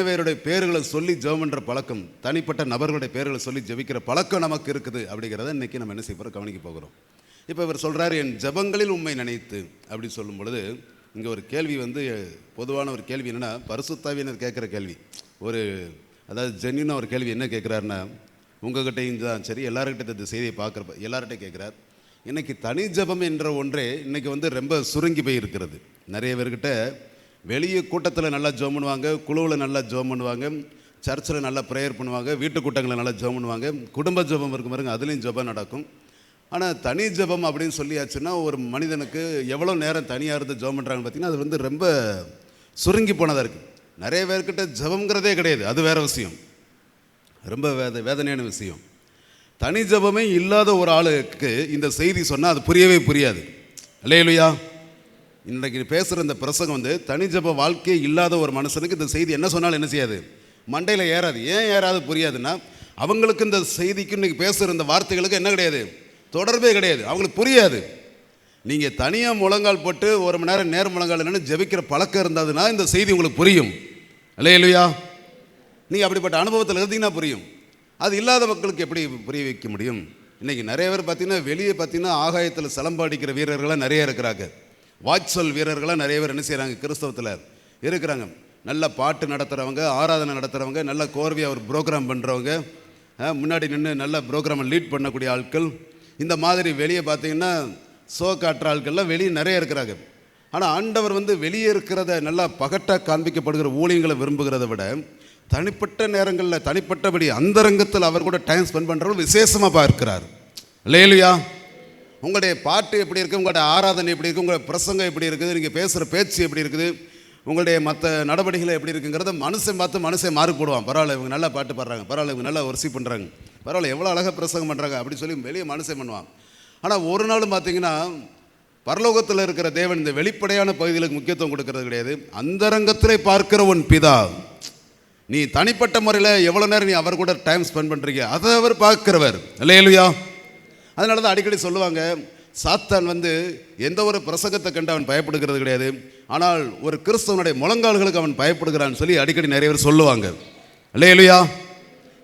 பேருடைய பேர்களை சொல்லி ஜெபம் பண்ணுற பழக்கம், தனிப்பட்ட நபர்களுடைய பேர்களை சொல்லி ஜெபிக்கிற பழக்கம் நமக்கு இருக்குது அப்படிங்கிறத இன்றைக்கி நம்ம என்ன செய்ய போகிறோம், கவனிக்க போகிறோம். இப்போ இவர் சொல்கிறார், என் ஜெபங்களில் உண்மை நினைத்து அப்படி சொல்லும் பொழுது, இங்கே ஒரு கேள்வி வந்து பொதுவான ஒரு கேள்வி என்னென்னா, பரிசுத்தாவியினர் கேட்குற கேள்வி, அதாவது ஜென்யூனாக ஒரு கேள்வி என்ன கேட்குறாருன்னா, உங்கள்கிட்டையும் தான் சரி, எல்லாருக்கிட்ட இந்த செய்தியை பார்க்குறப்ப எல்லார்கிட்டையும் கேட்குறார். இன்றைக்கி தனி ஜெபம் என்ற ஒன்றே இன்றைக்கி வந்து ரொம்ப சுருங்கி போய் இருக்கிறது. நிறைய பேர்கிட்ட வெளியே கூட்டத்தில் நல்லா ஜெபம் பண்ணுவாங்க, குழுவில் நல்லா ஜெபம் பண்ணுவாங்க, சர்ச்சில் நல்லா ப்ரேயர் பண்ணுவாங்க, வீட்டு கூட்டங்களில் நல்லா ஜெபம் பண்ணுவாங்க, குடும்ப ஜெபம் இருக்கும் பாருங்க, அதுலேயும் ஜெபம் நடக்கும். ஆனால் தனி ஜெபம் அப்படின்னு சொல்லியாச்சுன்னா, ஒரு மனிதனுக்கு எவ்வளோ நேரம் தனியாக இருந்து ஜெபம் பண்ணுறாங்கன்னு பார்த்தீங்கன்னா, அது வந்து ரொம்ப சுருங்கி போனதாக இருக்குது. நிறைய பேர்கிட்ட ஜெபங்கிறதே கிடையாது, அது வேறு விஷயம், ரொம்ப வேதனையான விஷயம். தனி ஜெபமே இல்லாத ஒரு ஆளுக்கு இந்த செய்தி சொன்னால் அது புரியவே புரியாது. அல்லேலூயா. இன்றைக்கு பேசுகிற இந்த பிரசங்கம் வந்து தனி ஜெப வாழ்க்கையே இல்லாத ஒரு மனுஷனுக்கு இந்த செய்தி என்ன சொன்னாலும் என்ன செய்யாது, மண்டையில் ஏறாது. ஏன் ஏறாது புரியாதுன்னா, அவங்களுக்கு இந்த செய்திக்கு இன்றைக்கி பேசுகிற இந்த வார்த்தைகளுக்கு என்ன கிடையாது, தொடர்பே கிடையாது, அவங்களுக்கு புரியாது. நீங்கள் தனியாக முழங்கால் போட்டு 1 மணி நேரம் நேர் முழங்கால் என்னென்னு ஜெபிக்கிற பழக்கம் இருந்ததுன்னா இந்த செய்தி உங்களுக்கு புரியும். அல்லேலூயா. நீங்கள் அப்படிப்பட்ட அனுபவத்தில் இருந்தீங்கன்னா புரியும். அது இல்லாத மக்களுக்கு எப்படி புரிய வைக்க முடியும்? இன்றைக்கி நிறைய பேர் பார்த்திங்கன்னா, வெளியே பார்த்திங்கன்னா ஆகாயத்தில் சிலம்பாடிக்கிற வீரர்கள்லாம் நிறைய இருக்கிறாங்க, வாட்சொல் வீரர்களாக நிறைய பேர் என்ன செய்கிறாங்க, கிறிஸ்தவத்தில் இருக்கிறாங்க. நல்ல பாட்டு நடத்துகிறவங்க, ஆராதனை நடத்துகிறவங்க, நல்ல கோர்வையாக ஒரு ப்ரோக்ராம் பண்ணுறவங்க, முன்னாடி நின்று நல்ல ப்ரோக்ராமை லீட் பண்ணக்கூடிய ஆட்கள், இந்த மாதிரி வெளியே பார்த்திங்கன்னா ஷோ காட்டுற ஆட்கள்லாம் வெளியே நிறைய இருக்கிறாங்க. ஆனால் ஆண்டவர் வந்து வெளியே இருக்கிறத நல்லா பகட்டாக காண்பிக்கப்படுகிற ஊழியங்களை விரும்புகிறத விட தனிப்பட்ட நேரங்களில் தனிப்பட்டபடி அந்தரங்கத்தில் அவர் கூட டைம் ஸ்பெண்ட் பண்ணுறவங்க விசேஷமாக பார்க்கிறார். அல்லேலூயா. உங்களுடைய பாட்டு எப்படி இருக்குது, உங்களுடைய ஆராதனை எப்படி இருக்குது, உங்களுடைய பிரசங்கம் எப்படி இருக்குது, நீங்கள் பேசுகிற பேச்சு எப்படி இருக்குது, உங்களுடைய மற்ற நடவடிக்கைகள் எப்படி இருக்குங்கிறத மனுஷன் பார்த்து மனுஷன் மார்க் போடுவான். பரவாயில்ல, இவங்க நல்லா பாட்டு பாடுறாங்க, பரவாயில்ல, இவங்க நல்லா ஒர்ஷிப் பண்ணுறாங்க, பரவாயில்ல, எவ்வளோ அழகாக பிரசங்கம் பண்ணுறாங்க அப்படி சொல்லி வெளியே மனுஷன் பண்ணுவான். ஆனால் ஒரு நாளும் பார்த்தீங்கன்னா, பரலோகத்தில் இருக்கிற தேவன் இந்த வெளிப்படையான பகுதிகளுக்கு முக்கியத்துவம் கொடுக்கறது கிடையாது. அந்தரங்கத்திலே பார்க்கிற உன் பிதா, நீ தனிப்பட்ட முறையில் எவ்வளோ நேரம் நீ அவர் கூட டைம் ஸ்பெண்ட் பண்ணுறீங்க அதை அவர் பார்க்கிறவர். அல்லேலூயா. அதனால தான் அடிக்கடி சொல்லுவாங்க, சாத்தான் வந்து எந்த ஒரு பிரசங்கத்தை கண்டு அவன் பயப்படுகிறது கிடையாது, ஆனால் ஒரு கிறிஸ்தவனுடைய முழங்கால்களுக்கு அவன் பயப்படுகிறான்னு சொல்லி அடிக்கடி நிறைய பேர் சொல்லுவாங்க. அல்லேலூயா.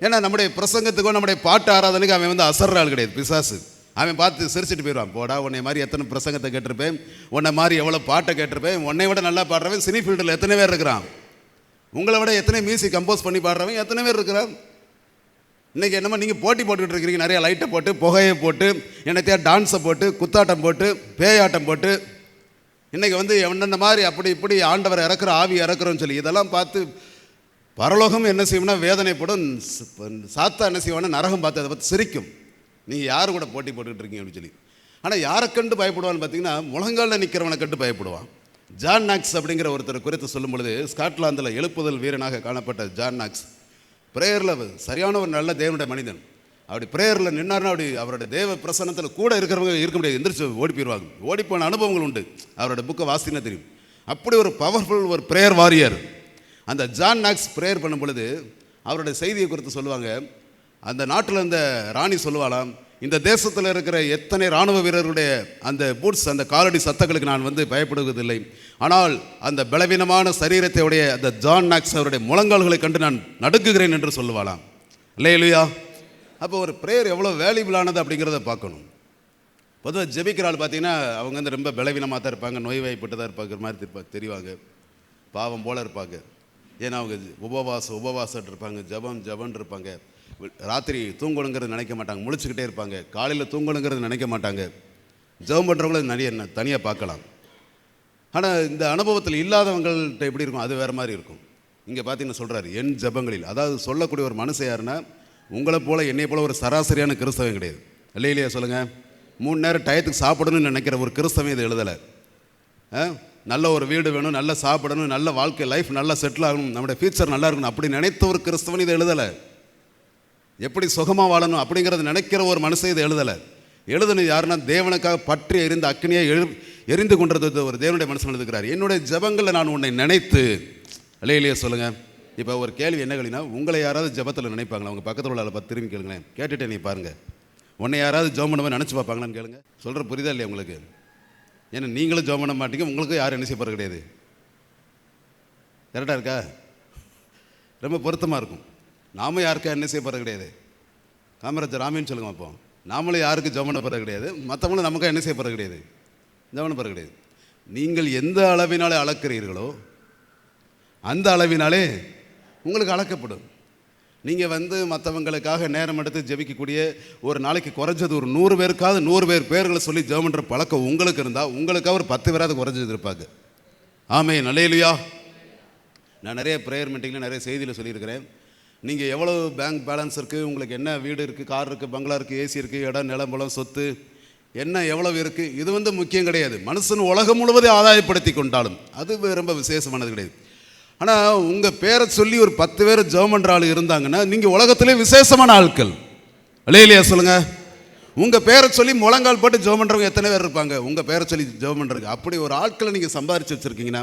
ஏன்னா நம்முடைய பிரசங்கத்துக்கும் நம்முடைய பாட்டு ஆராதனைக்கு அவன் வந்து அசர்ற ஆள் கிடையாது, பிசாசு. அவன் பார்த்து சிரிச்சிட்டு போயிடுவான், போடா உன்னை மாதிரி எத்தனை பிரசங்கத்தை கேட்டிருப்பேன், உன்னை மாதிரி எவ்வளோ பாட்டை கேட்டிருப்பேன், உன்னை விட நல்லா பாடுறவன் சினி ஃபீல்டில் எத்தனை பேர் இருக்கிறான், உங்களை விட எத்தனை மியூசிக் கம்போஸ் பண்ணி பாடுறவன் எத்தனை பேர் இருக்கிறான். இன்றைக்கி என்னமோ நீங்கள் போட்டி போட்டுக்கிட்டு இருக்கிறீங்க, நிறைய லைட்டை போட்டு புகையை போட்டு என்னத்தையா டான்ஸை போட்டு குத்தாட்டம் போட்டு பேயாட்டம் போட்டு இன்றைக்கி வந்து எந்தெந்த மாதிரி அப்படி இப்படி ஆண்டவர் இறக்குற ஆவி இறக்குறோன்னு சொல்லி இதெல்லாம் பார்த்து பரலோகம் என்ன செய்வோம்னா வேதனைப்படும், சாத்தா என்ன செய்வானா நரகம் பார்த்து அதை பார்த்து சிரிக்கும், நீங்கள் யார் கூட போட்டி போட்டுக்கிட்டு இருக்கீங்க அப்படின்னு சொல்லி. ஆனால் யாரை கண்டு பயப்படுவான்னு பார்த்தீங்கன்னா, முழங்காலில் நிற்கிறவனை கண்டு பயப்படுவான். ஜான் நாக்ஸ் அப்படிங்கிற ஒருத்தர் குறித்து சொல்லும் பொழுது, ஸ்காட்லாந்தில் எழுப்புதல் வீரனாக காணப்பட்ட ஜான் நாக்ஸ் ப்ரேயரில் சரியான ஒரு நல்ல தேவனுடைய மனிதன். அப்படி ப்ரேயரில் நின்னார்னா அப்படி அவருடைய தேவ பிரசன்னத்தில் கூட இருக்கிறவங்க இருக்க முடியாது, எந்திரிச்சு ஓடி போயிடுவாங்க. ஓடிப்போன அனுபவங்கள் உண்டு, அவரோட புக்கை வாசினா தெரியும். அப்படி ஒரு பவர்ஃபுல் ஒரு ப்ரேயர் வாரியர். அந்த ஜான் நாக்ஸ் ப்ரேயர் பண்ணும் பொழுது அவருடைய செய்தியை குறித்து சொல்லுவாங்க. அந்த நாட்டில் இருந்த ராணி சொல்லுவாளாம், இந்த தேசத்தில் இருக்கிற எத்தனை இராணுவ வீரர்களுடைய அந்த பூட்ஸ், அந்த காலடி சத்தங்களுக்கு நான் பயப்படுவதில்லை. ஆனால் அந்த பலவீனமான சரீரத்தை உடைய அந்த ஜான் நாக்ஸ் அவருடைய முழங்கால்களை கண்டு நான் நடுக்குகிறேன் என்று சொல்லுவாளாம். இல்லையா? அப்போ ஒரு ப்ரேயர் எவ்வளோ வேல்யூபிளானது அப்படிங்கிறத பார்க்கணும். பொதுவாக ஜெபிக்கிற ஆள் பார்த்தீங்கன்னா அவங்க ரொம்ப பலவீனமாக தான் இருப்பாங்க, நோய் வாய்ப்பட்டு தான் இருப்பாங்க மாதிரி தெரிவாங்க, பாவம் போல் இருப்பாங்க. ஏன்னா அவங்க உபவாசம் இருப்பாங்க, ஜபம் இருப்பாங்க. ராத்திரி தூங்கணுங்கிறது நினைக்க மாட்டாங்க, முழிச்சுக்கிட்டே இருப்பாங்க. காலையில் தூங்கணுங்கிறது நினைக்க மாட்டாங்க. ஜபம் பண்ணுறவங்கள நிறைய தனியாக பார்க்கலாம். ஆனால் இந்த அனுபவத்தில் இல்லாதவங்கள்ட்ட எப்படி இருக்கும், அது வேறு மாதிரி இருக்கும். இங்கே பார்த்தீங்கன்னா சொல்கிறாரு, என் ஜபங்களில், அதாவது சொல்லக்கூடிய ஒரு மனுஷன் யாருன்னா உங்களை போல் என்னை போல் ஒரு சராசரியான கிறிஸ்தவன் கிடையாது. இல்லையா சொல்லுங்கள்? 3 நேரம் டயத்துக்கு சாப்பிடணும்னு நினைக்கிற ஒரு கிறிஸ்தவன் இதை எழுதலை. நல்ல ஒரு வீடு வேணும், நல்லா சாப்பிடணும், நல்ல வாழ்க்கை லைஃப் நல்லா செட்டில் ஆகணும், நம்முடைய ஃபியூச்சர் நல்லா இருக்கணும் அப்படி நினைத்த ஒரு கிறிஸ்தவன் இதை எழுதலை. எப்படி சுகமாக வாழணும் அப்படிங்கிறத நினைக்கிற ஒரு மனுஷன் இதை எழுதலை. எழுதுனது யாருன்னா தேவனுக்காக பற்றி எரிந்த அக்னியை எரிந்து கொண்டிருந்தது ஒரு தேவனுடைய மனுஷன் எழுதுகிறார். என்னுடைய ஜபங்களில் நான் உன்னை நினைத்து. இல்லையா சொல்லுங்கள்? இப்போ ஒரு கேள்வி என்ன கேள்வினா, உங்களை யாராவது ஜபத்தில் நினைப்பாங்களா? அவங்க பக்கத்தில் உள்ள பார்த்து திரும்பி கேளுங்களேன், கேட்டுட்டு நீ பாருங்கள், உன்னை யாராவது ஜெபம் பண்ண நினச்சி பார்ப்பாங்களான்னு கேளுங்க. சொல்கிற புரியுதா இல்லையா உங்களுக்கு? ஏன்னா நீங்களும் ஜெபம் பண்ண மாட்டீங்க, உங்களுக்கு யாரும் என்ன செய்ய போகிறது கிடையாது. கரெக்டாக இருக்கா? ரொம்ப பொருத்தமாக இருக்கும். நாம யாருக்கா என்ன செய்ய போகிறது கிடையாது. காமராஜர் ராமின்னு சொல்லுங்க. அப்போ நாமளும் யாருக்கு ஜெபம் பண்ண போகிறது கிடையாது, மற்றவங்களும் நமக்கு என்ன செய்ய போகிறது கிடையாது, ஜெபம் பண்ண போகிறது கிடையாது. நீங்கள் எந்த அளவினாலே அளக்கிறீர்களோ அந்த அளவினாலே உங்களுக்கு அளக்கப்படும். நீங்கள் மற்றவங்களுக்காக நேரம் எடுத்து ஜெபிக்கக்கூடிய, ஒரு நாளைக்கு குறைஞ்சது ஒரு 100 பேருக்காவது 100 பேர்களை சொல்லி ஜெபம் பண்ணுற பழக்கம் உங்களுக்கு இருந்தால் உங்களுக்காக ஒரு 10 பேராவது குறைஞ்சது இருப்பாங்க. ஆமென். அல்லேலூயா. நான் நிறைய ப்ரேயர் மீட்டிங்கில் நிறைய செய்தியில் சொல்லியிருக்கிறேன். நீங்கள் எவ்வளோ பேங்க் பேலன்ஸ் இருக்குது, உங்களுக்கு என்ன வீடு இருக்குது, கார் இருக்குது, பங்களா இருக்குது, ஏசி இருக்குது, இடம் நிலம் பலம் சொத்து என்ன எவ்வளவு இருக்குது, இது முக்கியம் கிடையாது. மனுஷன் உலகம் முழுவதும் ஆதாயப்படுத்தி கொண்டாலும் அது ரொம்ப விசேஷமானது கிடையாது. ஆனால் உங்கள் பேரை சொல்லி ஒரு 10 பேர் ஜெபம் பண்ணுற ஆள் இருந்தாங்கன்னா நீங்கள் உலகத்திலே விசேஷமான ஆட்கள். இல்லையா சொல்லுங்கள்? உங்கள் பேரை சொல்லி முழங்கால் போட்டு ஜெபம் பண்ணுறவங்க எத்தனை பேர் இருப்பாங்க உங்கள் பேரை சொல்லி ஜெபம் பண்ணுறதுக்கு? அப்படி ஒரு ஆட்களை நீங்கள் சம்பாதிச்சு வச்சுருக்கீங்கன்னா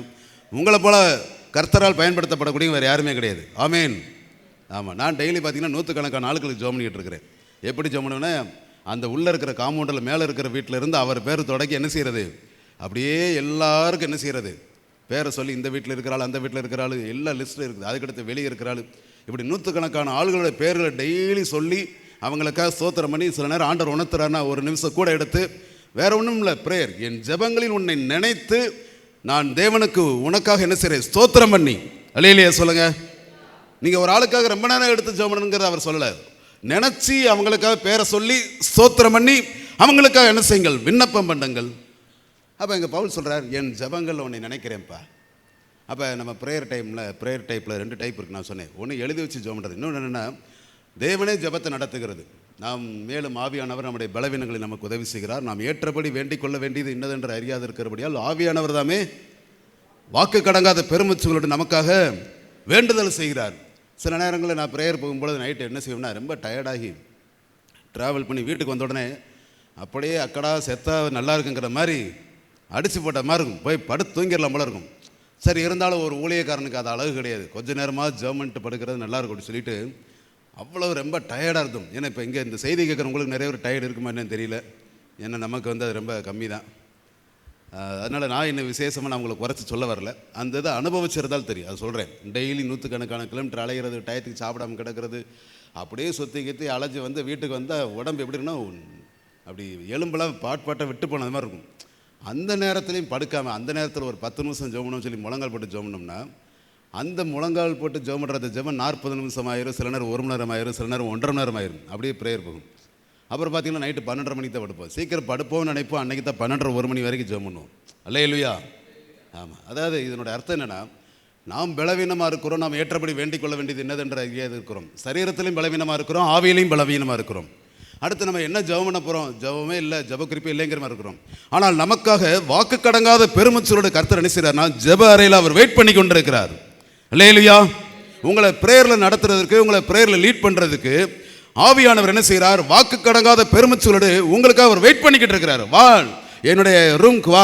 உங்களை போல் கர்த்தரால் பயன்படுத்தப்படக்கூடிய வேறு யாருமே கிடையாது. ஆமேன். ஆமாம். நான் டெய்லி பார்த்தீங்கன்னா 100கணக்கான ஆட்களுக்கு ஜெபம் பண்ணிக்கிட்டு இருக்கிறேன். எப்படி ஜெபம் பண்ணுவேன்னா, அந்த உள்ளே இருக்கிற காம்பவுண்டில் மேலே இருக்கிற வீட்டில் இருந்து அவர் பேர் தொடக்கி என்ன செய்கிறது, அப்படியே எல்லாருக்கும் என்ன செய்கிறது, பேரை சொல்லி இந்த வீட்டில் இருக்கிறாள், அந்த வீட்டில் இருக்கிறாள், எல்லா லிஸ்ட்டில் இருக்குது. அதுக்கடுத்து வெளியே இருக்கிறாள், இப்படி 100கணக்கான ஆளுகளோட பேர்களை டெய்லி சொல்லி அவங்களுக்காக ஸ்தோத்திரம் பண்ணி, சில நேரம் ஆண்டவர் உணர்த்துறாருன்னா 1 நிமிஷம் கூட எடுத்து, வேற ஒன்றும் இல்லை, ப்ரேயர். என் ஜெபங்களில் உன்னை நினைத்து நான் தேவனுக்கு உனக்காக என்ன செய்கிறேன், ஸ்தோத்திரம் பண்ணி. அல்லேலூயா சொல்லுங்க. நீங்கள் ஒரு ஆளுக்காக ரொம்ப நேரம் எடுத்து ஜெபம் பண்ணுங்கிறத அவர் சொல்லலை. நினச்சி அவங்களுக்காக பேரை சொல்லி ஸ்தோத்திரம் பண்ணி அவங்களுக்காக என்ன செய்யுங்கள், விண்ணப்பம் பண்ணுங்கள். அப்போ எங்கள் பவுல் சொல்கிறார், என் ஜெபங்கள் உன்னை நினைக்கிறேன்ப்பா. அப்போ நம்ம ப்ரேயர் டைப்பில் 2 டைப் இருக்குது. நான் சொன்னேன், ஒன்று எழுதி வச்சு ஜெபம் பண்ணுறது, இன்னொன்று என்னென்னா தேவனே ஜெபத்தை நடத்துகிறது. நாம் மேலும் ஆவியானவர் நம்முடைய பலவீனங்களை நமக்கு உதவி செய்கிறார். நாம் ஏற்றபடி வேண்டிக் கொள்ள வேண்டியது இன்னதென்று அறியாது இருக்கிறபடியால் ஆவியானவர் தாமே வாக்கு கடங்காத பெருமூச்சுகளோடு நமக்காக வேண்டுதல் செய்கிறார். சில நேரங்களில் நான் ப்ரேயர் போகும்பொழுது நைட்டு என்ன செய்வேன்னா, ரொம்ப டயர்டாகி ட்ராவல் பண்ணி வீட்டுக்கு வந்த உடனே அப்படியே அக்கடா செத்தா நல்லா இருக்குங்கிற மாதிரி அடித்து போட்ட மாதிரி இருக்கும், போய் படுத்து தூங்கிடலாம் போல இருக்கும். சரி, இருந்தாலும் ஒரு ஊழியக்காரனுக்கு அது அழகு கிடையாது, கொஞ்சம் நேரமாக ஜெர்மன்ட்டு படுக்கிறது நல்லா இருக்கும் அப்படின்னு சொல்லிட்டு அவ்வளோ ரொம்ப டயர்டாக இருக்கும். ஏன்னா இப்போ இங்கே இந்த செய்தி கேட்குறவங்களுக்கு நிறைய ஒரு டயர்டு இருக்குமா என்னன்னு தெரியல, ஏன்னா நமக்கு அது ரொம்ப கம்மி தான். அதனால் நான் என்ன விசேஷமாக நான் உங்களுக்கு குறைச்சி சொல்ல வரல, அந்த இதை அனுபவிச்சிருந்தால் தெரியும். அது சொல்கிறேன். டெய்லி 100கணக்கான கிலோமீட்டர் அலைகிறது, டயத்துக்கு சாப்பிடாமல் கிடக்கிறது, அப்படியே சுற்றி கத்தி அலைஞ்சி வீட்டுக்கு வந்தால் உடம்பு எப்படி இருக்குன்னா, அப்படி எலும்பெல்லாம் பாட்டை விட்டு போனது மாதிரி இருக்கும். அந்த நேரத்துலையும் படுக்காமல் அந்த நேரத்தில் ஒரு 10 நிமிஷம் ஜெபம்னு சொல்லி முழங்கால் போட்டு ஜெபம்னோம்னா, அந்த முழங்கால் போட்டு ஜெபம் பண்ணுறது ஜெபம் 40 நிமிஷம் ஆயிரும், சில நேரம் 1 மணி நேரம் ஆயிரும், சில நேரம் 1.5 மணி நேரம் ஆயிரும். அப்படியே ப்ரேயர் போகும். அப்புறம் பார்த்தீங்கன்னா நைட்டு 12:30 மணிக்கு தான் படுப்போம். சீக்கிரம் படுப்போம்னு நினைப்போம், அன்றைக்கி தான் 12:30-1 மணி வரைக்கும் ஜெபம் பண்ணுவோம். அல்லேலூயா. ஆமாம். அதாவது இதனுடைய அர்த்தம் என்னென்னா, நாம் பலவீனமாக இருக்கிறோம், நாம் ஏற்றபடி வேண்டிக் கொள்ள வேண்டியது என்னதென்று அறியாது இருக்கிறோம். சரீரத்திலையும் பலவீனமாக இருக்கிறோம், ஆவியிலையும் பலவீனமாக இருக்கிறோம். அடுத்து நம்ம என்ன ஜெபம் பண்ண போகிறோம், ஜெபமே இல்லை, ஜெப குறிப்பே இல்லைங்கிற மாதிரி இருக்கிறோம். ஆனால் நமக்காக வாக்கு கடங்காத பெருமூச்சலோட கர்த்தர் என்ன செய்கிறார்னா, ஜெப அறையில் அவர் வெயிட் பண்ணி கொண்டிருக்கிறார். அல்லேலூயா. உங்களை ப்ரேயரில் நடத்துறதுக்கு, உங்களை ப்ரேயரில் லீட் பண்ணுறதுக்கு ஆவியானவர் என்ன செய்கிறார், வாக்கு கடங்காத பெருமூச்சலோடு உங்களுக்காக அவர் வெயிட் பண்ணிக்கிட்டு இருக்கிறார். வா, என்னுடைய ரூம்க்கு வா,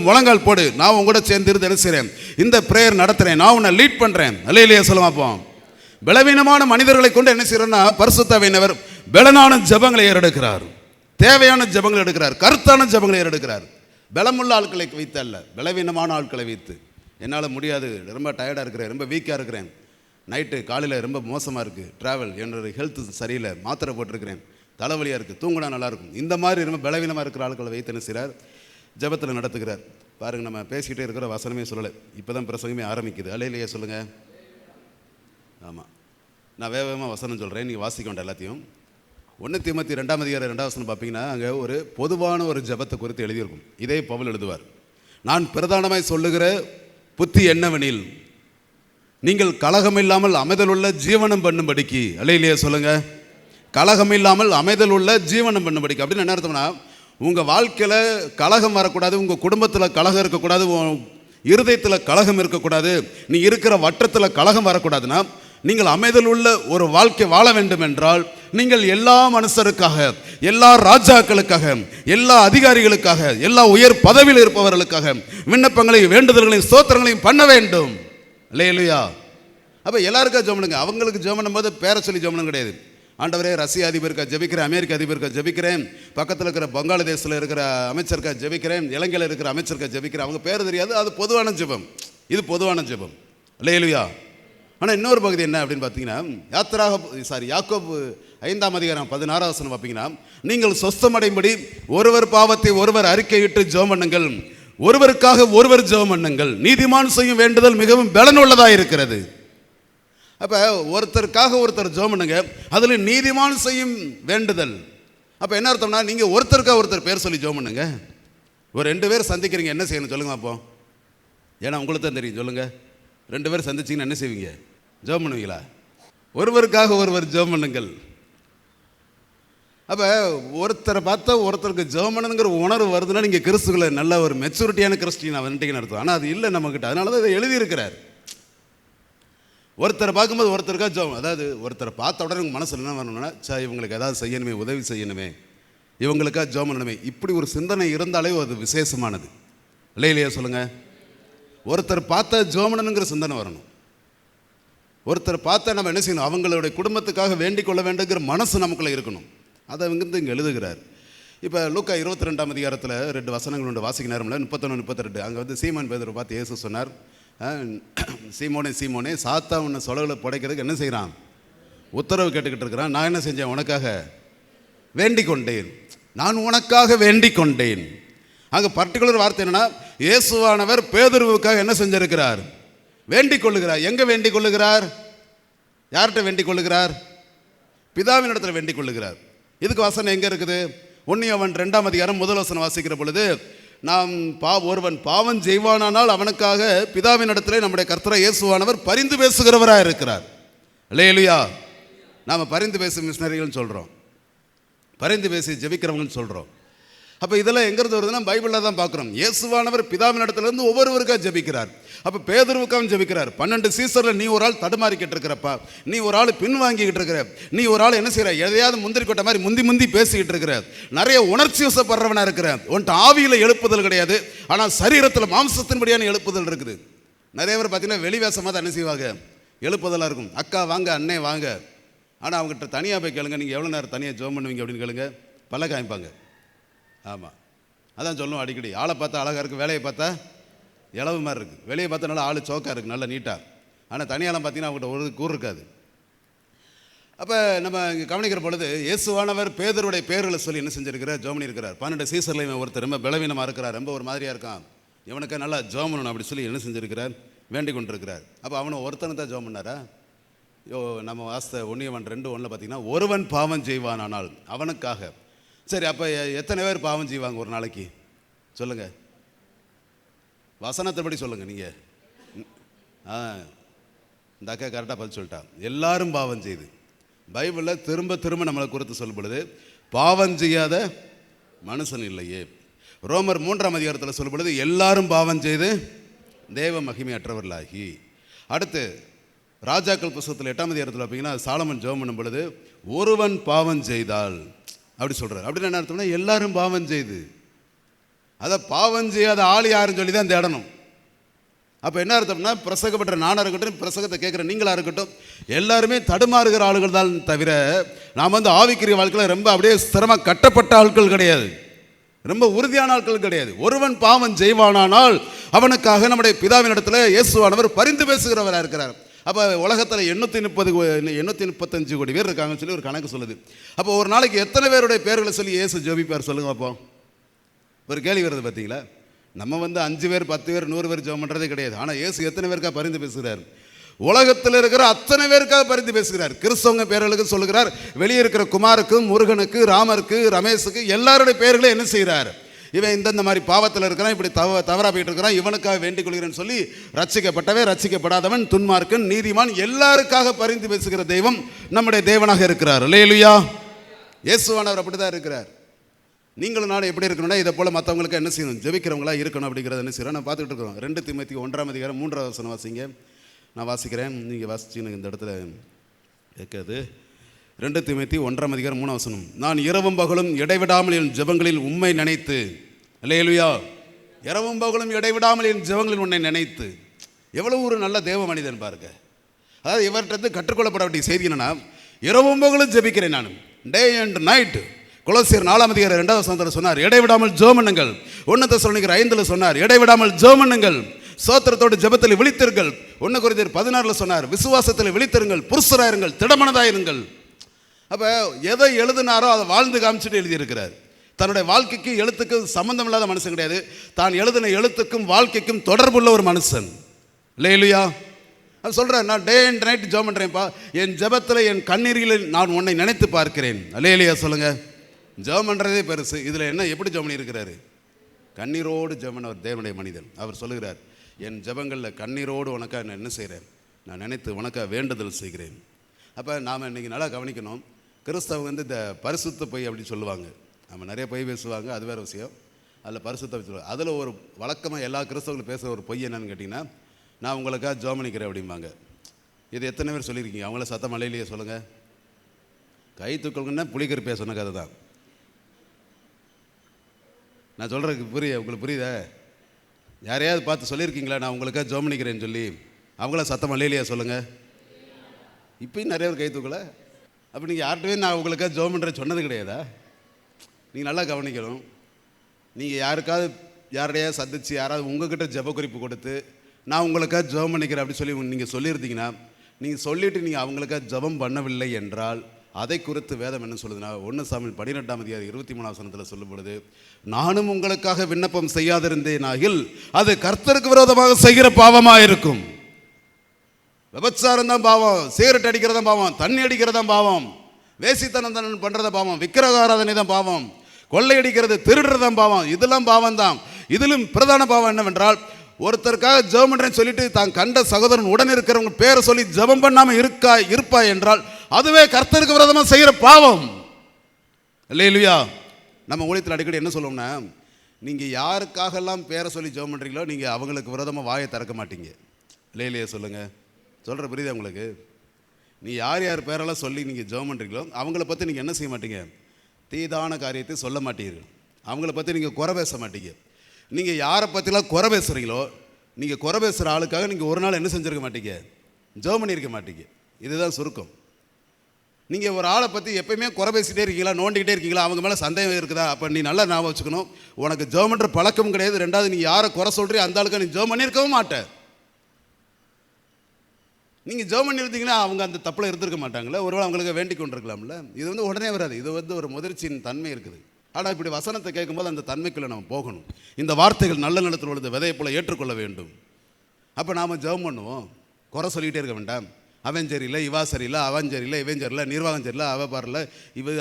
முழங்கால் போடு, நான் உங்களோட சேர்ந்து இருந்து என்ன செய்கிறேன், இந்த ப்ரேயர் நடத்துகிறேன், நான் உன்னை லீட் பண்ணுறேன். அல்லேலூயா சொல்லுமா. அப்போ பலவீனமான மனிதர்களை கொண்டு என்ன செய்யறோம்னா, பரிசுத்த ஆவியானவர் பலனான ஜெபங்களை ஏறெடுக்கிறார். தேவையான ஜெபங்களை எடுக்கிறார், கருத்தான ஜெபங்களை எடுக்கிறார். பலமுள்ள ஆட்களை வைத்து அல்ல, பலவீனமான ஆட்களை வைத்து. என்னால் முடியாது, ரொம்ப டயர்டாக இருக்கிறேன், ரொம்ப வீக்காக இருக்கிறேன், நைட்டு காலையில் ரொம்ப மோசமாக இருக்குது, ட்ராவல், என்னோட ஹெல்த் சரியில்லை, மாத்திரை போட்டிருக்கிறேன், தலைவலியாக இருக்குது, தூங்கினா நல்லாயிருக்கும், இந்த மாதிரி ரொம்ப பலவீனமாக இருக்கிற ஆட்களை வைத்து என்ன செய்கிறார்? ஜெபத்தில் நடத்துகிறார். பாருங்கள், நம்ம பேசிக்கிட்டே இருக்கிற வசனமே சொல்லலை, இப்போ தான் பிரசங்கமே ஆரம்பிக்குது. அல்லேலூயா சொல்லுங்கள். ஆமாம், நான் வேகமாக வசனம் சொல்கிறேன், நீங்கள் வாசிக்க வேண்டாம் எல்லாத்தையும். 1 தீமோத்தேயு 2ஆம் அதிகாரம் 2ஆம் வசனம் பார்த்தீங்கன்னா, அங்கே ஒரு பொதுவான ஒரு ஜெபத்தை குறித்து எழுதியிருக்கும். இதே பவுல் எழுதுவார். நான் பிரதானமாய் சொல்லுகிற புத்தி என்னவெனில், நீங்கள் கலகம் இல்லாமல் அமைதல் உள்ள ஜீவனம் பண்ணும்படிக்கு. அல்லேலூயா சொல்லுங்க. கலகம் இல்லாமல் அமைதல் உள்ள ஜீவனம் பண்ணும்படிக்கு அப்படின்னு என்ன அர்த்தம்னா, உங்கள் வாழ்க்கையில் கலகம் வரக்கூடாது, உங்கள் குடும்பத்தில் கலகம் இருக்கக்கூடாது, இருதயத்தில் கலகம் இருக்கக்கூடாது, நீ இருக்கிற வட்டத்தில் கலகம் வரக்கூடாதுன்னா, நீங்கள் அமைதல் உள்ள ஒரு வாழ்க்கை வாழ வேண்டும் என்றால், நீங்கள் எல்லா மனுஷருக்காக, எல்லா ராஜாக்களுக்காக, எல்லா அதிகாரிகளுக்காக, எல்லா உயர் பதவியில் இருப்பவர்களுக்காக விண்ணப்பங்களையும் வேண்டுதல்களையும் ஸ்தோத்திரங்களையும் பண்ண வேண்டும். அல்லேலூயா. அப்போ எல்லாருக்கா ஜெபம் பண்ணுங்க. அவங்களுக்கு ஜெபம் பண்ணும்போது பேரை சொல்லி ஜெபம் பண்ண கிடையாது. ஆண்டவரே, ரஷ்ய அதிபருக்கா ஜெபிக்கிறேன், அமெரிக்க அதிபருக்கா ஜெபிக்கிறேன், பக்கத்தில் இருக்கிற பங்களாதேஷில் இருக்கிற அமைச்சருக்கா ஜெபிக்கிறேன், இலங்கையில் இருக்கிற அமைச்சருக்கா ஜெபிக்கிறேன். அவங்க பேர் தெரியாது, அது பொதுவான ஜெபம், இது பொதுவான ஜெபம். அல்லேலூயா. ஆனால் இன்னொரு பகுதி என்ன அப்படின்னு பார்த்தீங்கன்னா, யாக்கோபு 5ஆம் அதிகாரம் 16ஆம் வசனம் பார்த்தீங்கன்னா, நீங்கள் சொஸ்தமடையும்படி ஒருவர் பாவத்தை ஒருவர் அறிக்கையிட்டு ஜெபம் பண்ணுங்கள், ஒருவருக்காக ஒருவர் ஜெபம் பண்ணுங்கள், நீதிமான் செய்யும் வேண்டுதல் மிகவும் பலனுள்ளதாக இருக்கிறது. அப்போ ஒருத்தருக்காக ஒருத்தர் ஜெபம் பண்ணுங்க, அதில் நீதிமான் செய்யும் வேண்டுதல். அப்போ என்ன அர்த்தம்னா, நீங்கள் ஒருத்தருக்காக ஒருத்தர் பேர் சொல்லி ஜெபம் பண்ணுங்க. ஒரு 2 பேர் சந்திக்கிறீங்க, என்ன செய்யணும் சொல்லுங்க அப்போ? ஏன்னா உங்களுக்கு தான் தெரியும். சொல்லுங்கள், 2 பேர் சந்திச்சிங்கன்னா என்ன செய்வீங்க? ஜெபம் பண்ணுவீங்களா? ஒருவருக்காக ஒருவர் ஜெபம் பண்ணுங்கள். அப்போ ஒருத்தரை பார்த்தா ஒருத்தருக்கு ஜெபம் பண்ணணுங்கிற உணர்வு வருதுன்னா, நீங்கள் கிறிஸ்துக்குள்ள நல்ல ஒரு மெச்சூரிட்டியான கிறிஸ்டியன் வந்துட்டீங்கன்னு அர்த்தம். ஆனால் அது இல்லை நம்மக்கிட்ட. அதனால தான் இதை எழுதியிருக்கிறார். ஒருத்தரை பார்க்கும்போது ஒருத்தருக்காக ஜெபம், அதாவது ஒருத்தரை பார்த்த உடனே உங்கள் மனசில் என்ன வரணும்னா, இவங்களுக்கு ஏதாவது செய்யணுமே, உதவி செய்யணுமே, இவங்களுக்காக ஜெபம் பண்ணணுமே, இப்படி ஒரு சிந்தனை இருந்தாலே அது விசேஷமானது. இல்லையா சொல்லுங்கள். ஒருத்தர் பார்த்தா ஜெபம் பண்ணணுங்கிற சிந்தனை வரணும். ஒருத்தர் பார்த்தா நம்ம என்ன செய்யணும்? அவங்களுடைய குடும்பத்துக்காக வேண்டிக் கொள்ள வேண்டுங்கிற மனசு நமக்குள்ளே இருக்கணும். அதை வந்து இங்கே எழுதுகிறார். இப்போ லூக்கா 22ஆம் அதிகாரத்தில் 2 வசனங்கள் உண்டு, வாசிக்க நேரமில்ல, 31, 32. அங்கே வந்து சீமோன் பேதுரு பார்த்து இயேசு சொன்னார், சீமோனே சீமோனே, சாத்தா உன்னை சொலவில் புடைக்கிறதுக்கு என்ன செய்கிறான்? உத்தரவு கேட்டுக்கிட்டு இருக்கிறான். நான் என்ன செஞ்சேன்? உனக்காக வேண்டிக் கொண்டேன், நான் உனக்காக வேண்டிக் கொண்டேன். அங்கே பர்டிகுலர் வார்த்தை என்னன்னா, இயேசுவானவர் பேதுருவுக்காக என்ன செஞ்சிருக்கிறார்? வேண்டிக் கொள்ளுகிறார். எங்கே வேண்டிக் கொள்ளுகிறார்? யார்கிட்ட வேண்டிக் கொள்ளுகிறார்? பிதாவின் இடத்துல வேண்டிக் கொள்ளுகிறார். இதுக்கு வசனம் எங்கே இருக்குது? 1 யோவான் 2ஆம் அதிகாரம் 1 வசனம் வாசிக்கிற பொழுது, நாம் ஒருவன் பாவம் செய்வானானால் அவனுக்காக பிதாவின் இடத்துல நம்முடைய கர்த்தர் இயேசுவானவர் பரிந்து பேசுகிறவராக இருக்கிறார். அல்லேலூயா. நாம் பரிந்து பேசும் மிஷனரிகள்னு சொல்கிறோம், பரிந்து பேசி ஜெபிக்கிறவங்கன்னு சொல்கிறோம். அப்போ இதெல்லாம் எங்கிறது வருதுன்னா, பைபிளில் தான் பார்க்குறோம். இயேசுவானவர் பிதாவின் இடத்துலேருந்து ஒவ்வொருவருக்காக ஜெபிக்கிறார். அப்போ பேதுருவுக்காகவும் ஜெபிக்கிறார். 12 சீசரில் நீ ஒரு ஆள் தடுமாறிக்கிட்டு இருக்கிறப்பா, நீ ஒரு ஆள் பின்வாங்கிக்கிட்டு இருக்கிற, நீ ஒரு ஆள் என்ன செய்கிற, எதையாவது முந்திரி கொட்ட மாதிரி முந்தி பேசிக்கிட்டு இருக்கிற, நிறைய உணர்ச்சி வசப்படுறவனாக இருக்கிற, உன்ட்டு ஆவியில் எழுப்புதல் கிடையாது, ஆனால் சரீரத்தில் மாம்சத்தின்படியான எழுப்புதல் இருக்குது. நிறைய பேர் பார்த்தீங்கன்னா வெளிவேசமாக தான் என்ன செய்வாங்க, எழுப்புதலாக இருக்கும். அக்கா வாங்க, அண்ணே வாங்க, ஆனால் அவங்ககிட்ட தனியாக போய் கேளுங்க, நீங்கள் எவ்வளோ நேரம் தனியாக ஜெபம் பண்ணுவீங்க அப்படின்னு கேளுங்க, பல காமிப்பாங்க. ஆமாம், அதான் சொல்லுவோம் அடிக்கடி, ஆளை பார்த்தா அழகாக இருக்குது, வேலையை பார்த்தா இளவு மாதிரி இருக்குது, வெளியே பார்த்தா நல்லா ஆள் சோக்காக இருக்குது, நல்லா நீட்டாக. ஆனால் தனியாலாம் பார்த்தீங்கன்னா அவங்ககிட்ட ஒரு கூறு இருக்காது. அப்போ நம்ம இங்கே கவனிக்கிற பொழுது, இயேசுவானவர் பேதருடைய பேர்களை சொல்லி என்ன செஞ்சிருக்கிறார்? ஜெபம் இருக்கிறார். 12 சீசரில் இவன் ஒருத்தர் ரொம்ப பலவீனமாக இருக்கிறார், ரொம்ப ஒரு மாதிரியாக இருக்கான், இவனுக்கு நல்லா ஜெபம் பண்ணணும் அப்படி சொல்லி என்ன செஞ்சிருக்கிறார்? வேண்டிக் கொண்டிருக்கிறார். அப்போ அவனை ஒருத்தனை தான் ஜெபம் பண்ணாரா? நம்ம வாஸ்த 1 யோவான் 2:1 பார்த்தீங்கன்னா, ஒருவன் பாவம் செய்வானால் அவனுக்காக. சரி, அப்போ எத்தனை பேர் பாவம் செய்வாங்க ஒரு நாளைக்கு சொல்லுங்கள்? வசனத்தைப்படி சொல்லுங்கள் நீங்கள். இந்த அக்கா கரெக்டாக பதில் சொல்லிட்டா. எல்லாரும் பாவம் செய்து. பைபிளில் திரும்ப திரும்ப நம்மளை குறித்து சொல்லும் பொழுது, பாவம் செய்யாத மனுஷன் இல்லையே. ரோமர் 3ஆம் அதிகாரத்தில் சொல்லும் பொழுது, எல்லாரும் பாவம் செய்து தேவ மகிமையற்றவர்களாகி. அடுத்து ராஜாக்கள் புஸ்தகத்தில் 8ஆம் அதிகாரத்தில் பார்த்தீங்கன்னா, சாலமன் ஜெபம் பண்ணும் பொழுது, ஒருவன் பாவம் செய்தால் அப்படி சொல்கிறார். அப்படின்னு என்ன அர்த்தம்னா, எல்லாரும் பாவம் செய்து. அதை பாவம் செய்யாத ஆள் யாருன்னு சொல்லி தான் தேடணும். அப்போ என்ன அர்த்தம்னா, பிரசங்கப்பட்ட நானாக இருக்கட்டும், பிரசங்கத்தை கேட்குற நீங்களாக இருக்கட்டும், எல்லாருமே தடுமாறுகிற ஆளுகள் தான் தவிர நாம் வந்து ஆவிக்குரிய வாழ்க்கையில் ரொம்ப அப்படியே ஸ்திரமாக கட்டப்பட்ட ஆட்கள் கிடையாது, ரொம்ப உறுதியான ஆட்கள் கிடையாது. ஒருவன் பாவம் செய்வானானால் அவனுக்காக நம்முடைய பிதாவின் இடத்துல இயேசுவானவர் பரிந்து பேசுகிறவராக இருக்கிறார். அப்போ உலகத்தில் 835 கோடி பேர் இருக்காங்கன்னு சொல்லி ஒரு கணக்கு சொல்லுது. அப்போ ஒரு நாளைக்கு எத்தனை பேருடைய பேர்களை சொல்லி இயேசு ஜெபிப்பார் சொல்லுங்க பார்ப்போம். ஒரு கேள்வி வருது பார்த்தீங்களா? நம்ம வந்து 5 பேர் 10 பேர் 100 பேர் ஜெபம் பண்ணுறதே கிடையாது. ஆனால் இயேசு எத்தனை பேருக்கா பரிந்து பேசுகிறார்? உலகத்தில் இருக்கிற அத்தனை பேருக்காக பரிந்து பேசுகிறார். கிறிஸ்தவங்க பேர்களுக்கு சொல்லுகிறார், வெளியே இருக்கிற குமாருக்கு, முருகனுக்கு, ராமருக்கு, ரமேஷுக்கு எல்லாருடைய பேர்களை என்ன செய்கிறார்? இவன் இந்த மாதிரி பாவத்தில் இருக்கிறான், இப்படி தவறாக போயிட்டு இருக்கிறான், இவனுக்காக வேண்டிக் கொள்கிறேன்னு சொல்லி ரட்சிக்கப்பட்டவன், ரட்சிக்கப்படாதவன், துன்மார்க்கன், நீதிமான் எல்லாருக்காக பரிந்து பேசுகிற தெய்வம் நம்முடைய தேவனாக இருக்கிறார். அல்லேலூயா. இயேசுவானவர் அப்படி தான் இருக்கிறார். நீங்களும் நானும் எப்படி இருக்கணும்னா, இதை போல் மற்றவங்களுக்கு என்ன செய்யணும்? ஜெபிக்கிறவங்களா இருக்கணும். அப்படிங்கிறத என்ன செய்யறோம்? நான் பார்த்துக்கிட்டு இருக்கிறோம். 2 தீமோத்தேயு 1:3 3 வாசிங்க. நான் வாசிக்கிறேன், நீங்கள் வாசிச்சுன்னு இந்த இடத்துல கேட்காது. 2 தீமோத்தேயு 1:3 3 நான் இரவும் பகலும் இடைவிடாமல் என் ஜெபங்களில் உம்மை நினைத்து, அல்லேலூயா, இரவும் பகலும் இடைவிடாமல் என் ஜெபங்களில் உன்னை நினைத்து. எவ்வளவு ஒரு நல்ல தேவ மனிதன் பாருங்க. அதாவது இவர்கிட்ட கற்றுக்கொள்ளப்பட வேண்டிய செய்தி என்னன்னா, இரவும் பகலும் ஜெபிக்கிறேன் நான், டே அண்ட் நைட். கொலோசியர் 4:2 சொன்னார், இடைவிடாமல் ஜெபம் பண்ணுங்கள். 1 தெசலோனிக்கர் 5 சொன்னார், இடைவிடாமல் ஜெபம் பண்ணுங்கள், சோத்திரத்தோடு ஜெபத்தில் விழித்திருங்கள். 1 கொரிந்தியர் 16 சொன்னார், விசுவாசத்தில் விழித்திருங்கள், புருஷராயிருங்கள், திடமனதாயிருங்கள். அப்போ எதை எழுதினாரோ அதை வாழ்ந்து காமிச்சிட்டு எழுதியிருக்கிறார். தன்னுடைய வாழ்க்கைக்கு எழுத்துக்கு சம்பந்தம் இல்லாத மனுஷன் கிடையாது. தான் எழுதின எழுத்துக்கும் வாழ்க்கைக்கும் தொடர்புள்ள ஒரு மனுஷன். அல்லேலூயா. அது சொல்கிறேன், நான் டே அண்ட் நைட் ஜெபம் பண்ணுறேன்ப்பா, என் ஜெபத்தில் என் கண்ணீரில் நான் உன்னை நினைத்து பார்க்கிறேன். அல்லேலூயா சொல்லுங்கள். ஜெபம் பண்ணுறதே பெருசு. இதில் என்ன எப்படி ஜெபம் பண்ணியிருக்கிறாரு? கண்ணீரோடு ஜெபம் பண்ண ஒரு தேவனுடைய மனிதன். அவர் சொல்லுகிறார், என் ஜெபங்களில் கண்ணீரோடு உனக்காக நான் என்ன செய்கிறேன்? நான் நினைத்து உனக்காக வேண்டுதல் செய்கிறேன். அப்போ நாம் இன்றைக்கி நல்லா கவனிக்கணும். கிறிஸ்தவங்க வந்து இந்த பரிசுத்த பொய் அப்படின்னு சொல்லுவாங்க. நம்ம நிறைய பொய் பேசுவாங்க, அது வேறு விஷயம். அதில் பரிசுத்த சொல்லுவாங்க. அதில் ஒரு வழக்கமாக எல்லா கிறிஸ்தவங்களும் பேசுகிற ஒரு பொய் என்னன்னு கேட்டிங்கன்னா, நான் உங்களுக்காக ஜெபம் பண்ணிக்கிறேன் அப்படிம்பாங்க. இது எத்தனை பேர் சொல்லியிருக்கீங்க? அவங்கள சத்தம் மலையிலேயே சொல்லுங்கள். கை தூக்கல்னா புலிகர் பேசணும் கதை தான். நான் சொல்கிறதுக்கு உங்களுக்கு புரியுதா? யாரையாவது பார்த்து சொல்லியிருக்கீங்களா நான் உங்களுக்காக ஜெபம் பண்ணிக்கிறேன்னு சொல்லி? அவங்கள சத்தம் மலையிலேயே சொல்லுங்கள். இப்போயும் நிறைய பேர் கை தூக்கலை. அப்போ நீங்கள் யார்கிட்டவே நான் உங்களுக்காக ஜெபம் பண்ணுறேன் சொன்னது கிடையாதா? நீங்கள் நல்லா கவனிக்கணும். நீங்கள் யாரையாவது சந்திச்சு யாராவது உங்ககிட்ட ஜெப குறிப்பு கொடுத்து நான் உங்களுக்காக ஜெபம் பண்ணிக்கிறேன் அப்படி சொல்லி நீங்கள் சொல்லியிருந்தீங்கன்னா, நீங்கள் சொல்லிவிட்டு நீங்கள் அவங்களுக்காக ஜெபம் பண்ணவில்லை என்றால் அதை குறித்து வேதம் என்ன சொல்லுதுன்னா, 1 சாமுவேல் 18:23 சொல்லும் பொழுது, நானும் உங்களுக்காக விண்ணப்பம் செய்யாதிருந்தேனாகில் அது கர்த்தருக்கு விரோதமாக செய்கிற பாவமாக இருக்கும். விபச்சாரம் தான் பாவம், சிகரெட் அடிக்கிறது தான் பாவம், தண்ணி அடிக்கிறது தான் பாவம், வேசித்தனம் தான் பண்ணுறத பாவம், விக்கிரக ஆராதனை தான் பாவம், கொள்ளையடிக்கிறது திருடுறது தான் பாவம். இதெல்லாம் பாவம் தான். இதிலும் பிரதான பாவம் என்னவென்றால், ஒருத்தருக்காக ஜெபம் பண்ணுறேன்னு சொல்லிட்டு தான் கண்ட சகோதரன் உடன் இருக்கிறவங்க பேரை சொல்லி ஜெபம் பண்ணாமல் இருப்பா என்றால் அதுவே கர்த்தருக்கு விரோதமாக செய்கிற பாவம். அல்லேலூயா. நம்ம ஊழியத்தில் அடிக்கடி என்ன சொல்லுவோம்னா, நீங்கள் யாருக்காகலாம் பேரை சொல்லி ஜெபம் பண்ணுறீங்களோ நீங்கள் அவங்களுக்கு விரோதமாக வாயை திறக்க மாட்டீங்க. அல்லேலூயா சொல்லுங்கள். சொல்கிற புரியுதா உங்களுக்கு? நீ யார் யார் பேரெல்லாம் சொல்லி நீங்கள் ஜெபம் பண்ணுறீங்களோ அவங்கள பற்றி நீங்கள் என்ன செய்ய மாட்டீங்க? தீதான காரியத்தை சொல்ல மாட்டீர்கள். அவங்கள பற்றி நீங்கள் குறை பேச மாட்டீங்க. நீங்கள் யாரை பற்றிலாம் குறை பேசுகிறீங்களோ, நீங்கள் குறை பேசுகிற ஆளுக்காக நீங்கள் ஒரு நாள் என்ன செஞ்சுருக்க மாட்டீங்க? ஜெபம் பண்ணியிருக்க மாட்டீங்க. இதுதான் சுருக்கம். நீங்கள் ஒரு ஆளை பற்றி எப்பயுமே குறை பேசிகிட்டே இருக்கீங்களா, நோண்டிக்கிட்டே இருக்கீங்களா, அவங்க மேலே சந்தேகம் இருக்குதா? அப்போ நீ நல்லா ஞாபகம் வச்சுக்கணும், உனக்கு ஜெபம் பண்ணுற பழக்கம் கிடையாது. ரெண்டாவது, நீ யாரை குறை சொல்கிறீ அந்த ஆளுக்கு நீ ஜெபம் பண்ணியிருக்கவும் மாட்டேன். நீங்கள் ஜெபம் பண்ணியிருந்தீங்கன்னா அவங்க அந்த தப்பில் இருந்திருக்க மாட்டாங்களே, ஒருவேளை அவங்களுக்கு வேண்டிக் கொண்டிருக்கலாம்ல. இது வந்து உடனே வராது. இது வந்து ஒரு முதிர்ச்சியின் தன்மை இருக்குது. ஆனால் இப்படி வசனத்தை கேட்கும்போது அந்த தன்மைக்குள்ளே நம்ம போகணும். இந்த வார்த்தைகள் நல்ல நிலத்தில் உள்ளது விதையை போல் ஏற்றுக்கொள்ள வேண்டும். அப்போ நாம் ஜெபம் பண்ணுவோம், குறை சொல்லிகிட்டே இருக்க வேண்டாம். அவன் சரியில்லை, இவா சரியில்லை, அவன் சரியில்லை, இவன் சரியில்லை, நிர்வாகம் சரியில்லை, அவ பாரில்லை,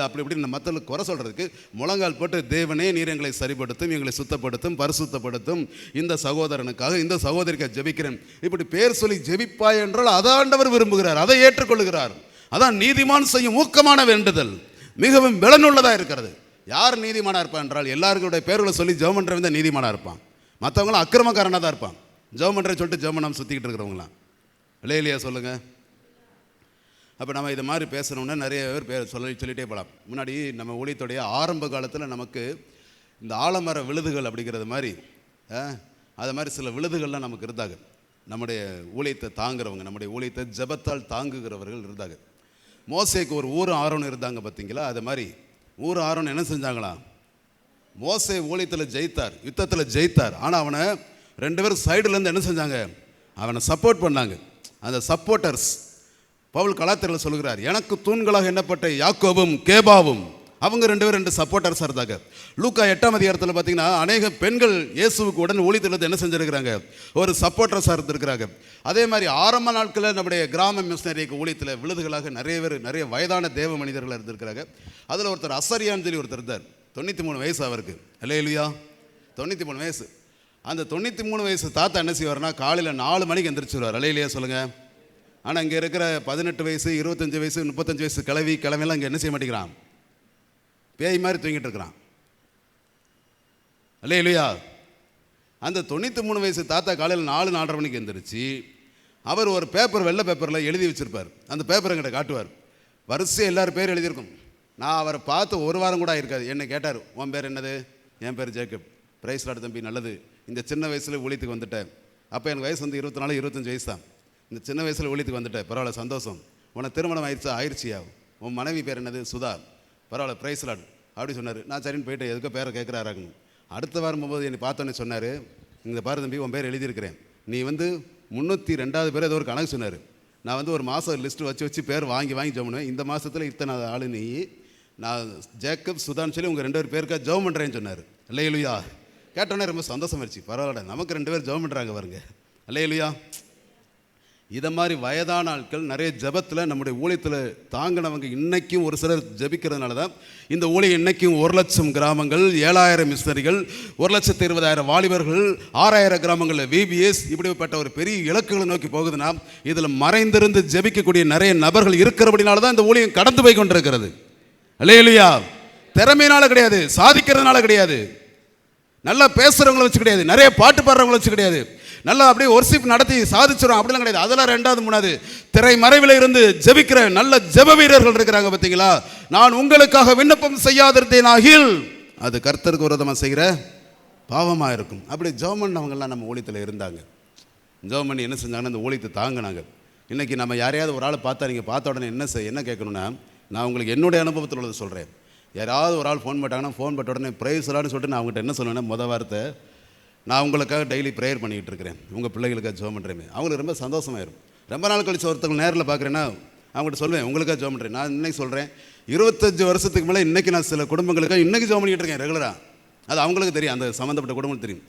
அப்படி இப்படி மற்றவங்களுக்கு குறை சொல்கிறதுக்கு முழங்கால் போட்டு, தேவனே நீர் எங்களை சரிப்படுத்தும், எங்களை சுத்தப்படுத்தும், பரிசுத்தப்படுத்தும், இந்த சகோதரனுக்காக இந்த சகோதரிக்காக ஜெபிக்கிறேன் இப்படி பேர் சொல்லி ஜெபிப்பாய் என்றால் அதை ஆண்டவர் விரும்புகிறார், அதை ஏற்றுக்கொள்கிறார். அதான் நீதிமான் செய்யும் ஊக்கமான வேண்டுதல் மிகவும் பலனுள்ளதாக இருக்கிறது. யார் நீதிமானாக இருப்பான் என்றால், எல்லாருடைய பேர்களை சொல்லி ஜெபம் பண்ணுறவன் தான் நீதிமானாக இருப்பான். மற்றவங்களும் அக்கிரமக்காரனாக தான் இருப்பான். ஜெபம் பண்ணுறேன்னு சொல்லிட்டு ஜெபம் பண்ணாமல் சுற்றிக்கிட்டு இருக்கிறவங்களாம். இல்லையா சொல்லுங்கள். அப்போ நம்ம இது மாதிரி பேசணும்னா நிறைய பேர் சொல்லிகிட்டே போகலாம். முன்னாடி நம்ம ஊழியத்துடைய ஆரம்ப காலத்தில் நமக்கு இந்த ஆலமர விழுதுகள் அப்படிங்கிறது மாதிரி அது மாதிரி சில விழுதுகள்லாம் நமக்கு இருந்தாங்க. நம்முடைய ஊழியத்தை தாங்குறவங்க, நம்முடைய ஊழியத்தை ஜெபத்தால் தாங்குகிறவர்கள் இருந்தாங்க. மோசேக்கு ஒரு ஊர் ஆரோன் இருந்தாங்க பார்த்தீங்களா? அது மாதிரி ஊர் ஆரோன் என்ன செஞ்சாங்களாம்? மோசே ஊழியத்தில் ஜெயித்தார், யுத்தத்தில் ஜெயித்தார். ஆனால் அவனை 2 பேரும் சைடுலேருந்து என்ன செஞ்சாங்க? அவனை சப்போர்ட் பண்ணாங்க. அந்த சப்போர்ட்டர்ஸ் பவுல் கலாத்திரத்தில் சொல்கிறார், எனக்கு தூண்களாக எண்ணப்பட்ட யாக்கோபும் கேபாவும், அவங்க 2 பேரும் 2 சப்போர்ட்டர்ஸாக இருந்தாங்க. லூக்கா 8ஆம் அதிகாரத்தில் பார்த்தீங்கன்னா அநேக பெண்கள் இயேசுவுக்கு உடன் ஊழியத்தில் என்ன செஞ்சுருக்கிறாங்க? ஒரு சப்போர்ட்டர்ஸாக இருந்திருக்கிறாங்க. அதே மாதிரி ஆரம்ப நாட்களில் நம்முடைய கிராம மிஷனரிக்கு ஊழியத்தில் விழுதுகளாக நிறைய வயதான தேவ மனிதர்கள் இருந்திருக்கிறாங்க. அதில் ஒருத்தர் அசரியான்னு சொல்லி ஒருத்தர் இருந்தார். 93 வயசு அவருக்கு. அல்லேலூயா, 93 வயசு. அந்த 93 வயசு தாத்தா என்ன செய்வார்னா, காலையில் 4 மணிக்கு எந்திரிச்சிருவார். அல்லேலூயா சொல்லுங்கள். ஆனால் இங்கே இருக்கிற 18 வயசு 25 வயசு 35 வயசு கிழமையெல்லாம் இங்கே என்ன செய்ய மாட்டேங்கிறான்? பேய் மாதிரி தூங்கிட்டு இருக்கிறான். அல்லேலூயா. அந்த 93 வயசு தாத்தா காலையில் 4-4:30 மணிக்கு எந்திரிச்சு அவர் ஒரு பேப்பர், வெள்ளை பேப்பரில் எழுதி வச்சுருப்பார். அந்த பேப்பர் என்கிட்ட காட்டுவார். வரிசையாக எல்லாரும் பேர் எழுதியிருக்கும். நான் அவரை பார்த்து 1 வாரம் கூட இருக்காது. என்னை கேட்டார், உன் பேர் என்னது? என் பேர் ஜேக்கப். பிரைஸ் லார்ட் தம்பி, நல்லது. இந்த சின்ன வயசில் ஊழியத்துக்கு வந்துட்டேன். அப்போ எனக்கு வயசு வந்து 24-25 வயசு தான். இந்த சின்ன வயசில் ஊழியத்துக்கு வந்துட்டேன், பரவாயில்ல, சந்தோஷம். உனக்கு திருமணம் ஆயிடுச்சியா? உன் மனைவி பேர் என்னது? சுதா. பரவாயில்ல, பிரைஸ் லார்ட் அப்படி சொன்னார். நான் சரின்னு போயிட்டு எதுக்கோ பேரை கேட்குறாருங்க. அடுத்த வாரம் போகும்போது என்னை பார்த்தோன்னே சொன்னார், இந்த பாரு தம்பி, உன் பேர் எழுதியிருக்கிறேன், நீ வந்து 302வது பேர் ஏதோ ஒரு கணக்கு சொன்னார். நான் வந்து ஒரு மாதம் லிஸ்ட்டு வச்சு பேர் வாங்கி ஜெபம் பண்ணுவேன். இந்த மாதத்தில் இத்தனை ஆள் நீ, நான் ஜேக்கப் சுதான்னு சொல்லி உங்கள் 2 பேருக்கா ஜெபம் பண்ணுறேன்னு சொன்னார். அல்லேலூயா. கேட்டோன்னே ரொம்ப சந்தோஷமாயிருச்சு. பரவாயில்ல, நமக்கு 2 பேர் ஜெபம் பண்ணுறாங்க பாருங்க. அல்லேலூயா. இதை மாதிரி வயதான ஆட்கள் நிறைய ஜெபத்தில் நம்முடைய ஊழியத்தில் தாங்கினவங்க இன்றைக்கும் ஒரு சிலர் ஜெபிக்கிறதுனால தான் இந்த ஊழியம் இன்றைக்கும் 1,00,000 கிராமங்கள், 7,000 மிஷனரிகள், 1,20,000 வாலிபர்கள், 6,000 கிராமங்களில் VBS, இப்படிப்பட்ட ஒரு பெரிய இலக்குகளை நோக்கி போகுதுன்னா இதில் மறைந்திருந்து ஜெபிக்கக்கூடிய நிறைய நபர்கள் இருக்கிறபடினால தான் இந்த ஊழியம் கடந்து போய் கொண்டிருக்கிறது. அல்லேலூயா. திறமையினால கிடையாது, சாதிக்கிறதுனால கிடையாது, நல்லா பேசுகிறவங்கள வச்சு கிடையாது, நிறைய பாட்டு பாடுறவங்கள வச்சு கிடையாது, நல்லா அப்படியே ஒர்ஷிப் நடத்தி சாதிச்சிடும் அப்படிலாம் கிடையாது. அதெல்லாம் 2வது 3வது. திரை மறைவில் இருந்து ஜெபிக்கிற நல்ல ஜெப வீரர்கள் இருக்கிறாங்க பார்த்தீங்களா? நான் உங்களுக்காக விண்ணப்பம் செய்யாதிருந்தேனாகில் அது கர்த்தருக்கு விரோதமாக செய்கிற பாவமாக இருக்கும். அப்படி ஜெபம் பண்ணவங்கெல்லாம் நம்ம ஊழியத்தில் இருந்தாங்க. ஜெபம் பண்ணி என்ன செஞ்சாங்கன்னா இந்த ஊழியத்தை தாங்கினாங்க. இன்றைக்கி நம்ம யாரையாவது ஒரு ஆளை பார்த்தா நீங்கள் பார்த்த உடனே என்ன கேட்கணுன்னா, நான் உங்களுக்கு என்னுடைய அனுபவத்தில் உள்ளதை சொல்கிறேன். யாராவது ஒரு ஆள் ஃபோன் பண்ணாங்கன்னா ஃபோன் பண்ண உடனே ப்ரேயர்ஸ்லான்னு சொல்லிட்டு நான் அவங்ககிட்ட என்ன சொல்லுவேன்னா, மொதல் வார்த்தை, நான் உங்களுக்காக டெய்லி ப்ரேயர் பண்ணிக்கிட்டு இருக்கிறேன், உங்கள் பிள்ளைகளுக்காக ஜெபம் பண்ணுறேன். அவங்களுக்கு ரொம்ப சந்தோஷமாயிரும். ரொம்ப நாள் கழிச்சு ஒருத்தவங்க நேரில் பார்க்குறேன்னா அவங்ககிட்ட சொல்லுவேன், உங்களுக்காக ஜெபம் பண்ணுறேன். நான் இன்னைக்கு சொல்கிறேன், 25 வருஷத்துக்கு மேலே இன்றைக்கி நான் சில குடும்பங்களுக்காக இன்றைக்கி ஜெபம் பண்ணிக்கிட்டு இருக்கேன் ரெகுலராக. அது அவங்களுக்கு தெரியும், அந்த சம்மந்தப்பட்ட குடும்பம் தெரியும்.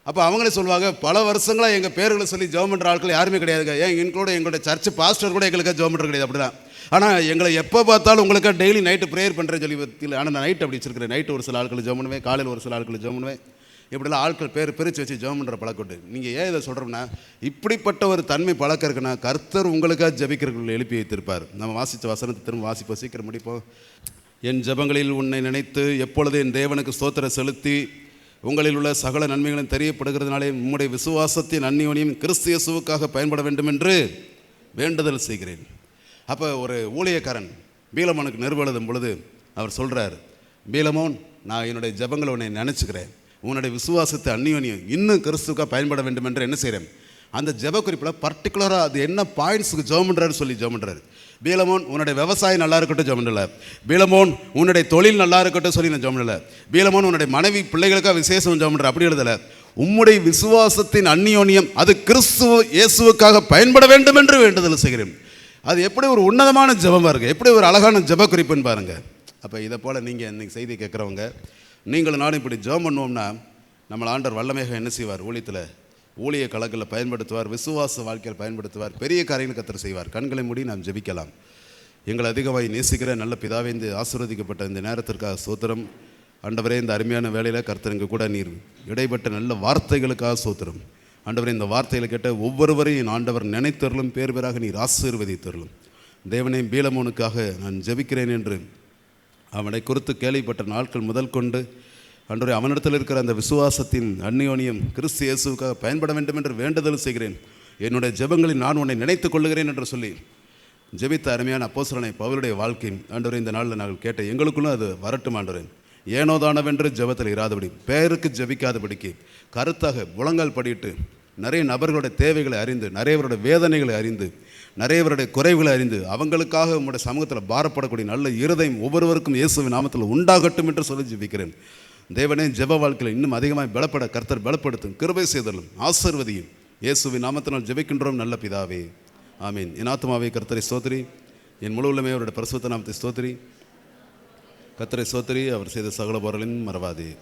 அப்போ அவங்களே சொல்லுவாங்க, பல வருஷங்களாக எங்கள் பேர்களை சொல்லி ஜெபம் பண்ணுற ஆட்கள் யாருமே கிடையாதுங்க. ஏன் எங்களுடைய சர்ச் பாஸ்டர் கூட எங்களுக்காக ஜெபம் பண்ணுறது கிடையாது. அப்படி தான். ஆனால் எங்களை எப்போ பார்த்தாலும் உங்களுக்காக டெய்லி நைட்டு ப்ரேயர் பண்ணுறேன்னு சொல்லி பற்றியில். ஆனால் நான் நைட் அப்படி வச்சிருக்கிறேன். நைட்டு ஒரு சில ஆட்கள் ஜெபம் பண்ணுவேன், காலையில் ஒரு சில ஆட்கள் ஜெபம் பண்ணுவேன். இப்படிலாம் ஆட்கள் பேர் பிரித்து வச்சு ஜெபம் பண்ணுற பழக்கட்டு. நீங்கள் ஏன் இதை சொல்கிறோம்னா, இப்படிப்பட்ட ஒரு தன்மை பழக்கம் இருக்குன்னா கர்த்தர் உங்களுக்காக ஜெபிக்கிறவர்கள் எழுப்பி வைத்திருப்பார். நம்ம வாசித்த வசனத்தை திரும்ப வாசிப்போம், சீக்கிரம் முடிப்போம். என் ஜெபங்களில் உன்னை நினைத்து எப்பொழுது என் தேவனுக்கு ஸ்தோத்திரம் செலுத்தி உங்களில் உள்ள சகல நன்மைகளும் தெரியப்படுகிறதுனாலே உம்முடைய விசுவாசத்தின் அந்நியோனியும் கிறிஸ்து இயேசுவுக்காக பயன்பட வேண்டும் என்று வேண்டுதல் செய்கிறேன். அப்போ ஒரு ஊழியக்காரன் பீலமோனுக்கு நிருபம் எழுதும் பொழுது அவர் சொல்கிறார், பீலமோன், நான் என்னுடைய ஜெபங்களை உன்னை நினச்சிக்கிறேன், உன்னுடைய விசுவாசத்தை அந்நியோனியம் இன்னும் கிறிஸ்துக்காக பயன்பட வேண்டும் என்று என்ன செய்கிறேன். அந்த ஜெப குறிப்பில் பர்டிகுலராக அது என்ன பாயிண்ட்ஸுக்கு ஜெபம் பண்ணுறாரு சொல்லி ஜெபம் பண்ணுறாரு. பீலமோன், உன்னுடைய விவசாயம் நல்லா இருக்கட்டும் ஜெபம் பண்ணல. பீலமோன், உன்னுடைய தொழில் நல்லா இருக்கட்டும் சொல்லி நான் ஜெபம் பண்ணல. பீலமோன், உன்னுடைய மனைவி பிள்ளைகளுக்காக விசேஷம் ஜெபம் பண்ணுற அப்படி எழுதலை. உம்முடைய விசுவாசத்தின் அந்நியோனியம் அது கிறிஸ்து இயேசுவுக்காக பயன்பட வேண்டும் என்று வேண்டுதல் செய்கிறேன். அது எப்படி ஒரு உன்னதமான ஜெபம் பாருங்க, எப்படி ஒரு அழகான ஜெப குறிப்புன்னு பாருங்க. அப்போ இதை போல் நீங்கள் இன்றைக்கி செய்தி கேட்குறவங்க, நீங்களும் நானும் இப்படி ஜெபம் பண்ணுவோம்னா நம்மளை ஆண்டவர் வல்லமையாக என்ன செய்வார், ஊழியத்தில் ஊழிய கலங்களில் பயன்படுத்துவார், விசுவாச வாழ்க்கையில் பயன்படுத்துவார், பெரிய காரியங்களை கர்த்தர் செய்வார். கண்களை மூடி நாம் ஜெபிக்கலாம். எங்களை அதிகமாய் நேசிக்கிற நல்ல பிதாவே, இந்த ஆசீர்வதிக்கப்பட்ட இந்த நேரத்திற்காக ஸ்தோத்திரம். ஆண்டவரே, இந்த அருமையான வேலையில் கர்த்தர் எங்கள் கூட நீர் இடைப்பட்ட நல்ல வார்த்தைகளுக்காக ஸ்தோத்திரம். ஆண்டவரே, இந்த வார்த்தைகளை கேட்ட ஒவ்வொருவரையும் ஆண்டவர் நினைத்தருளும், பேர் பேராக நீர் ஆசீர்வதித்தருளும். தேவனே, பீலமோனுக்காக நான் ஜெபிக்கிறேன் என்று அவனை குறித்து கேள்விப்பட்ட நாட்கள் முதல் கொண்டு ஆண்டவரே, அவனிடத்தில் இருக்கிற அந்த விசுவாசத்தின் அந்நியோனியம் கிறிஸ்து இயேசுவுக்காக பயன்பட வேண்டும் என்று வேண்டுதல் செய்கிறேன். என்னுடைய ஜெபங்களில் நான் உன்னை நினைத்துக் கொள்ளுகிறேன் என்று சொல்லி ஜெபித்த அருமையான அப்போஸ்தலனை பவுலுடைய வாழ்க்கையின் ஆண்டவரே, இந்த நாளில் நாங்கள் கேட்ட எங்களுக்குள்ளும் அது வரட்டும். ஆண்டவரே, ஏனோதானவென்று ஜெபத்தில் இராதபடி, பேருக்கு ஜெபிக்காதபடிக்கு கருத்தாக முழங்கால் படிட்டு நிறைய நபர்களுடைய தேவைகளை அறிந்து, நிறையவருடைய வேதனைகளை அறிந்து, நிறையவருடைய குறைவுகளை அறிந்து, அவங்களுக்காக உங்களுடைய சமூகத்தில் பாரப்படக்கூடிய நல்ல இருதயம் ஒவ்வொருவருக்கும் இயேசுவின் நாமத்தில் உண்டாகட்டும் என்று சொல்லி ஜெபிக்கிறேன். தேவனே, ஜெப வாழ்க்கையில் இன்னும் அதிகமாக பலப்பட கர்த்தர் பலப்படுத்தும், கிருபை செய்தலும், ஆசீர்வதியும். இயேசுவின் நாமத்தினால் ஜெபிக்கின்றோம் நல்ல பிதாவே, ஆமீன். என் ஆத்துமாவே கர்த்தரை ஸ்தோத்திரி, என் முழு உள்ளமே அவருடைய பரிசுத்த நாமத்தை ஸ்தோத்திரி. கர்த்தரை ஸ்தோத்திரி, அவர் செய்த சகல பொருளையும் மறவாதே.